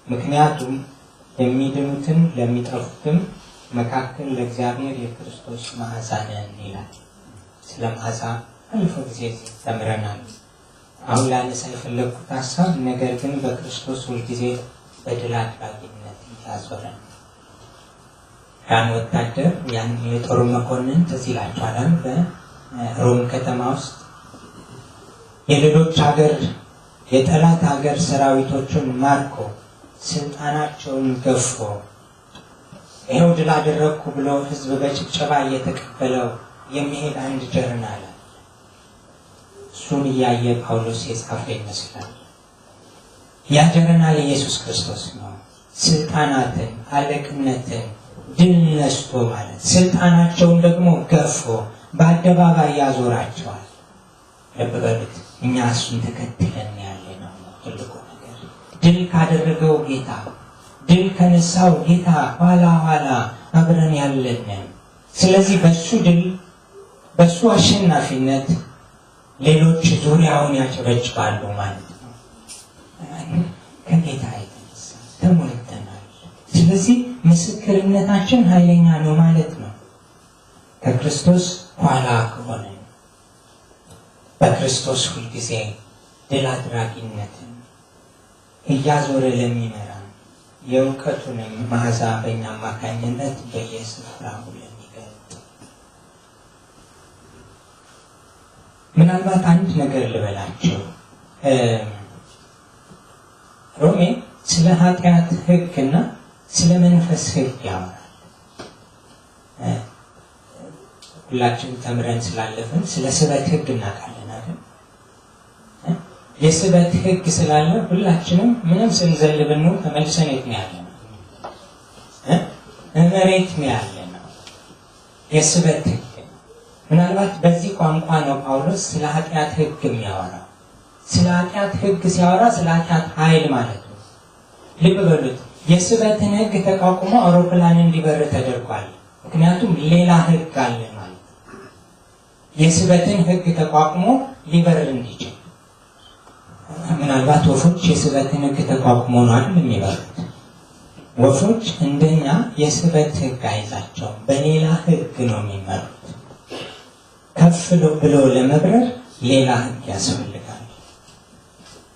ምክንያቱም የሚድኑትን ለሚጠፉትም መካከል ለእግዚአብሔር የክርስቶስ መዓዛ ነን ይላል። ስለ መዓዛ አለፈው ጊዜ ተምረናል። አሁን ላነሳ የፈለግኩት ሀሳብ ነገር ግን በክርስቶስ ሁልጊዜ በድል አድራጊነት እያዞረ ነው። ያን ወታደር ያን የጦር መኮንን ትዝ ይላችኋል። በሮም ከተማ ውስጥ የሌሎች ሀገር የጠላት ሀገር ሰራዊቶችን ማርኮ ስልጣናቸውን ገፎ ይኸው ድል አደረግኩ ብሎ ህዝብ በጭብጨባ እየተቀበለው የሚሄድ አንድ ጀነራል አለ። እሱን እያየ ጳውሎስ የጻፈ ይመስላል። ያ ጀነራል ኢየሱስ ክርስቶስ ነው። ስልጣናትን፣ አለቅነትን ድል ነስቶ ማለት ስልጣናቸውን ደግሞ ገፎ በአደባባይ ያዞራቸዋል። ልብ በሉት። እኛ እሱን ተከትለን ያለ ነው ትልቁ ነገር። ድል ካደረገው ጌታ፣ ድል ከነሳው ጌታ ኋላ ኋላ አብረን ያለን። ስለዚህ በሱ ድል በሱ አሸናፊነት ሌሎች ዙሪያውን ያጨበጭባሉ ማለት ነው። ከጌታ የተነሳ ተሞልተናል። ስለዚህ ምስክርነታችን ኃይለኛ ነው ማለት ነው። ከክርስቶስ ኋላ ከሆነ በክርስቶስ ሁልጊዜ ድል አድራጊነትን እያዞረ ለሚመራ የእውቀቱንም መዓዛ በእኛ አማካኝነት በየስፍራው ለሚገልጥ ምናልባት አንድ ነገር ልበላቸው። ሮሜ ስለ ኃጢአት ሕግና ስለ መንፈስ ሕግ ያወራል። ሁላችን ተምረን ስላለፍን ስለ ስበት ሕግ እናውቃለን አይደል? የስበት ሕግ ስላለ ሁላችንም ምንም ስንዘል ብንው ተመልሰን የት ነው ያለነው? መሬት ነው ያለነው። የስበት ሕግ ምናልባት በዚህ ቋንቋ ነው ጳውሎስ ስለ ኃጢአት ሕግ የሚያወራው። ስለ ኃጢአት ሕግ ሲያወራ ስለ ኃጢአት ኃይል ማለት ነው። ልብ በሉት። የስበትን ሕግ ተቋቁሞ አውሮፕላን እንዲበር ተደርጓል። ምክንያቱም ሌላ ሕግ አለ ማለት ነው። የስበትን ሕግ ተቋቁሞ ሊበር እንዲችል ምናልባት ወፎች የስበትን ሕግ ተቋቁሞ ነው አይደል የሚበሩት? ወፎች እንደኛ የስበት ሕግ አይዛቸውም። በሌላ ሕግ ነው የሚመሩት። ከፍ ብሎ ለመብረር ሌላ ሕግ ያስፈልጋል።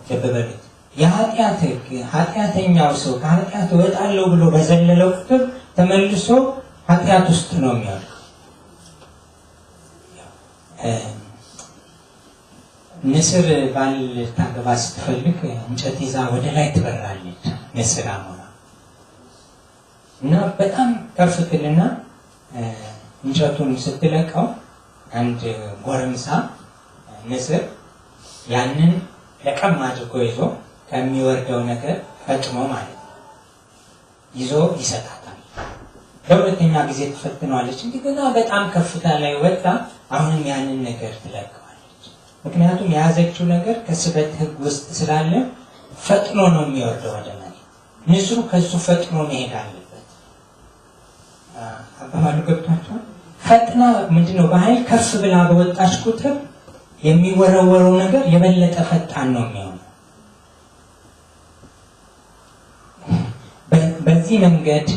ልብ በሉት። የኃጢአት ሕግ ኃጢአተኛው ሰው ከኃጢአት እወጣለሁ ብሎ በዘለለው ቁጥር ተመልሶ ኃጢአት ውስጥ ነው የሚወድቀው። ንስር ባል ታገባ ስትፈልግ እንጨት ይዛ ወደ ላይ ትበራለች። ንስር አሞራ እና በጣም ከፍ ትልና እንጨቱን ስትለቀው አንድ ጎረምሳ ንስር ያንን ለቀም አድርጎ ይዞ ከሚወርደው ነገር ፈጥሞ ማለት ነው ይዞ ይሰጣታል። ለሁለተኛ ጊዜ ትፈትነዋለች። እንደገና በጣም ከፍታ ላይ ወጣ። አሁንም ያንን ነገር ትለቀዋለች። ምክንያቱም የያዘችው ነገር ከስበት ሕግ ውስጥ ስላለ ፈጥኖ ነው የሚወርደው ወደ መሬት። ንስሩ ከሱ ፈጥኖ መሄድ አለበት። አባባሉ ገብቷቸዋል? ፈጥና ምንድነው በኃይል ከፍ ብላ በወጣች ቁጥር የሚወረወረው ነገር የበለጠ ፈጣን ነው የሚሆነው። በዚህ መንገድ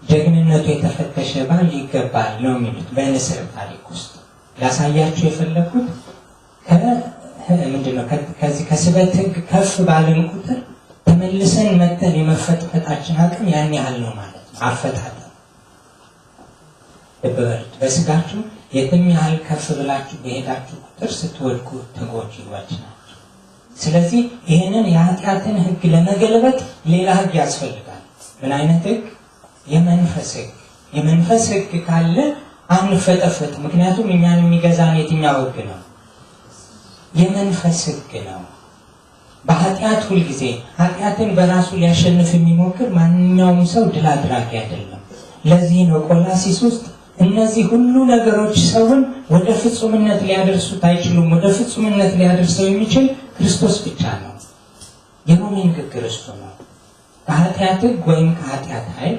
ጀግንነቱ የተፈተሸ ባል ይገባል ነው የሚሉት በንስር ታሪክ ውስጥ። ላሳያችሁ የፈለኩት ምንድነው ከዚህ ከስበት ሕግ ከፍ ባለን ቁጥር ተመልሰን መተን የመፈጥፈጣችን አቅም ያን ያህል ነው ማለት ነው። አፈጣጠር በስጋችሁ የትም ያህል ከፍ ብላችሁ በሄዳችሁ ቁጥር ስትወድቁ ተጎጂዎች ናቸው። ስለዚህ ይህንን የኃጢአትን ሕግ ለመገልበጥ ሌላ ሕግ ያስፈልጋል። ምን አይነት ሕግ? የመንፈስ ሕግ። የመንፈስ ሕግ ካለ አንፈጠፈጥ። ምክንያቱም እኛን የሚገዛን የትኛው ሕግ ነው? የመንፈስ ሕግ ነው። በኃጢአት ሁልጊዜ ኃጢአትን በራሱ ሊያሸንፍ የሚሞክር ማንኛውም ሰው ድል አድራጊ አይደለም። ለዚህ ነው ቆላሲስ ውስጥ እነዚህ ሁሉ ነገሮች ሰውን ወደ ፍጹምነት ሊያደርሱት አይችሉም። ወደ ፍጹምነት ሊያደርሰው የሚችል ክርስቶስ ብቻ ነው። የሮሜ ንግግር እሱ ነው። ከኃጢአት ሕግ ወይም ከኃጢአት ኃይል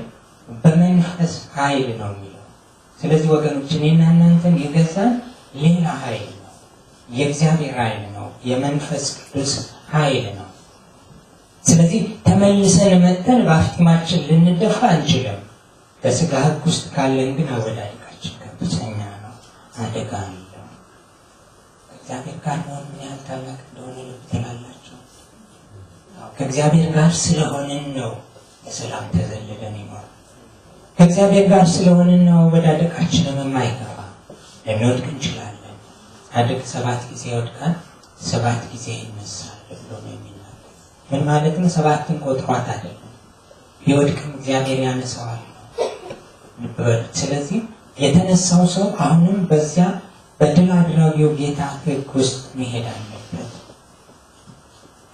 በመንፈስ ኃይል ነው የሚለው። ስለዚህ ወገኖች እኔና እናንተን የገዛን ሌላ ኃይል ነው። የእግዚአብሔር ኃይል ነው። የመንፈስ ቅዱስ ኃይል ነው። ስለዚህ ተመልሰን መጥተን በአፍጢማችን ልንደፋ አንችልም። በስጋ ሕግ ውስጥ ካለን ግን አወዳደቃችን ከፍተኛ ነው፣ አደጋ አለው። ከእግዚአብሔር ጋር መሆን ምን ያህል ታላቅ እንደሆነ ልብ ትላላችሁ? ከእግዚአብሔር ጋር ስለሆንን ነው በሰላም ተዘልለን ይኖር። ከእግዚአብሔር ጋር ስለሆንን ነው አወዳደቃችንም የማይከፋ። ልንወድቅ እንችላለን። ጻድቅ 7 ጊዜ ይወድቃል 7 ጊዜ ይነሳል ብሎ ነው የሚናገር። ምን ማለት ነው? 7ን ቆጥሯት አይደለም። ቢወድቅም እግዚአብሔር ያነሳዋል። ስለዚህ የተነሳው ሰው አሁንም በዚያ በድል አድራጊው ጌታ ሕግ ውስጥ መሄድ አለበት።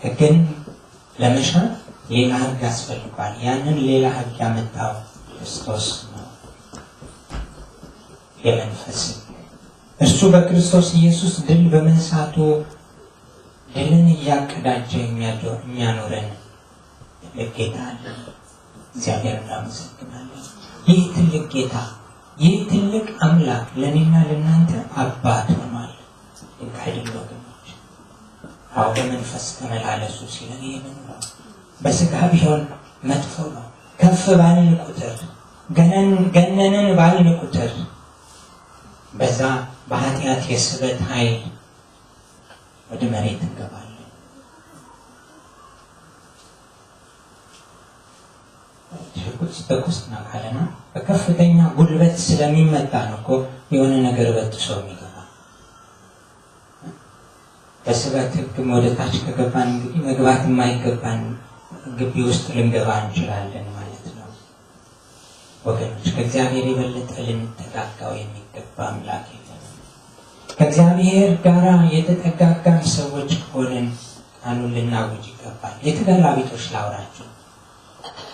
ሕግን ለመሻር ሌላ ሕግ ያስፈልጓል። ያንን ሌላ ሕግ ያመጣው ክርስቶስ ነው። የመንፈስ እርሱ በክርስቶስ ኢየሱስ ድል በመንሳቱ ድልን እያቀዳጀ የሚያኖረን ጌታ አለ። እግዚአብሔር እናመሰግናለን። ይህ ትልቅ ጌታ፣ ይህ ትልቅ አምላክ ለእኔና ለእናንተ አባት ሆኗል። ልክ አይደል ወገኖች? አዎ በመንፈስ ተመላለሱ ሲለን ይህንን ነው። በስጋ ቢሆን መጥፎ ነው። ከፍ ባልን ቁጥር ገነንን ባልን ቁጥር በዛ በኃጢአት የስበት ኃይል ወደ መሬት እንገባለን። በኩስ ነው ካለና በከፍተኛ ጉልበት ስለሚመጣ ነው እኮ የሆነ ነገር በጥሶ የሚገባ። በስበት ሕግ ወደ ታች ከገባን እንግዲህ መግባት የማይገባን ግቢ ውስጥ ልንገባ እንችላለን ማለት ነው። ወገኖች ከእግዚአብሔር የበለጠ ልንጠጋጋው የሚገባ አምላክ የለም። ከእግዚአብሔር ጋር የተጠጋጋን ሰዎች ሆነን ቃሉን ልናውጅ ይገባል። የተገላቢጦሽ ላውራችሁ።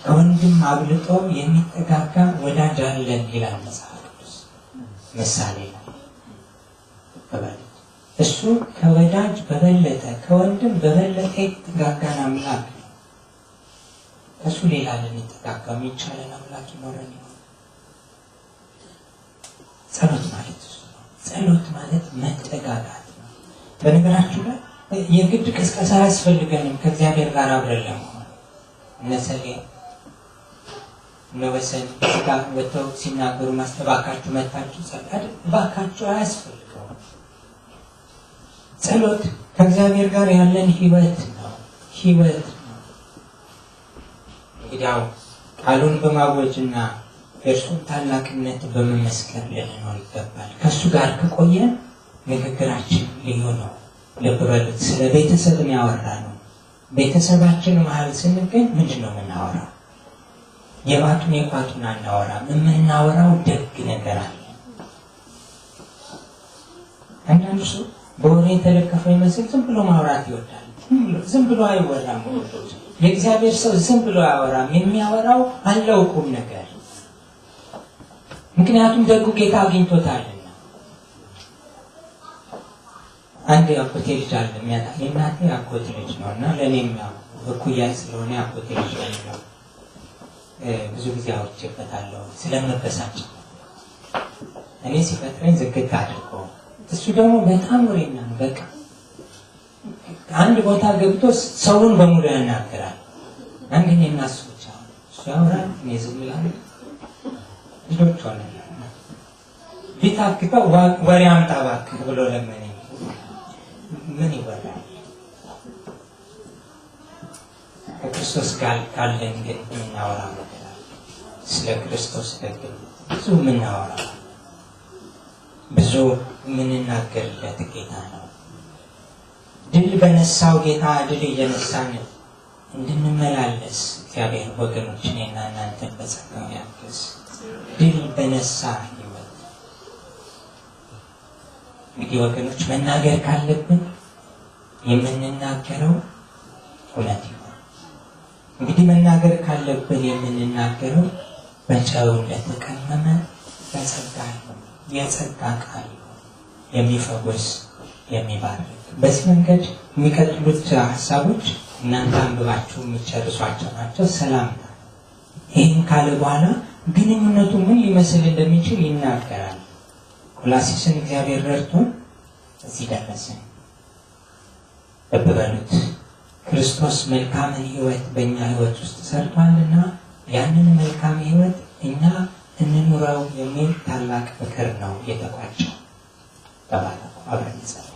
ከወንድም አብልጦ የሚጠጋጋ ወዳጅ አለን ይላል መጽሐፍ ቅዱስ ምሳሌ ነው። እሱ ከወዳጅ በበለጠ ከወንድም በበለጠ የተጠጋጋን አምላክ ነው። ከእሱ ሌላ ልንጠጋጋ የሚቻለን አምላክ ይኖረን ይሆን? ጸሎት ማለት እሱ ነው። ጸሎት ማለት መጠጋጋት ነው። በነገራችሁ ላይ የግድ ቅስቀሳ አያስፈልገንም። ከእግዚአብሔር ጋር አብረን ለመሆን እነሰሌ እነወሰን ስጋ ወጥተው ሲናገሩ ማስተባካችሁ መታችሁ ጸልዩ ባካችሁ አያስፈልገውም። ጸሎት ከእግዚአብሔር ጋር ያለን ህይወት ነው። እንግዲያው ቃሉን በማወጅና የእርሱን ታላቅነት በመመስከር ልንኖር ይገባል። ከእሱ ጋር ከቆየን ንግግራችን ልዩ ነው። ልብ በሉት። ስለ ቤተሰብ ያወራ ነው። ቤተሰባችን መሀል ስንገኝ ምንድን ነው የምናወራው? የባቱን የቋቱን አናወራም። የምናወራው ደግ ነገር አለ። አንዳንዱ ሰው በወሬ የተለከፈ ይመስል ዝም ብሎ ማውራት ይወዳል። ዝም ብሎ አይወራም። የእግዚአብሔር ሰው ዝም ብሎ አያወራም። የሚያወራው አለው ቁም ነገር። ምክንያቱም ደጉ ጌታ አግኝቶታልና። አንድ አጎቴ ልጅ አለ። የእናቴ አጎቴ ልጅ ነው እና ለእኔም እኩያ ስለሆነ አጎቴ ልጅ ነው። ብዙ ጊዜ አውርቼበታለሁ ስለመበሳጭ። እኔ ሲፈጥረኝ ዝግት አድርጎ እሱ ደግሞ በጣም ወሬኛ ነው። በቃ አንድ ቦታ ገብቶ ሰውን በሙሉ ያናገራል። አንደኛ እናሱ ብቻ እሱ ያወራል፣ እኔ ዝም እላለሁ። ልጆች ሆነ ቢታክተው ወሬ አምጣ እባክህ ብሎ ለመነኝ። ምን ይወራል? ከክርስቶስ ጋር ካለን ግን የምናወራ ነገር አለ። ስለ ክርስቶስ ደግሞ ብዙ የምናወራ ብዙ የምንናገርለት ጌታ ነው። ድል በነሳው ጌታ ድል እየነሳን እንድንመላለስ እግዚአብሔር ወገኖች እኔና እናንተን በጸጋው ያግዝ። ድል በነሳ ሕይወት እንግዲህ ወገኖች መናገር ካለብን የምንናገረው እውነት ይሆን። እንግዲህ መናገር ካለብን የምንናገረው በጨው እንደተቀመመ በጸጋ ይሁን፣ የጸጋ ቃል ይሁን፣ የሚፈውስ የሚባርክ። በዚህ መንገድ የሚቀጥሉት ሀሳቦች እናንተ አንብባችሁ የሚጨርሷቸው ናቸው። ሰላምታ። ይህን ካለ በኋላ ግንኙነቱ ምን ሊመስል እንደሚችል ይናገራል። ቆላስይስን እግዚአብሔር ረድቶን እዚህ ደረስን። ልብ በሉት። ክርስቶስ መልካምን ሕይወት በእኛ ሕይወት ውስጥ ሰርቷልና ያንን መልካም ሕይወት እኛ እንኑረው የሚል ታላቅ ምክር ነው የተቋጨው። ተባረኩ። አብረን እንጸልይ።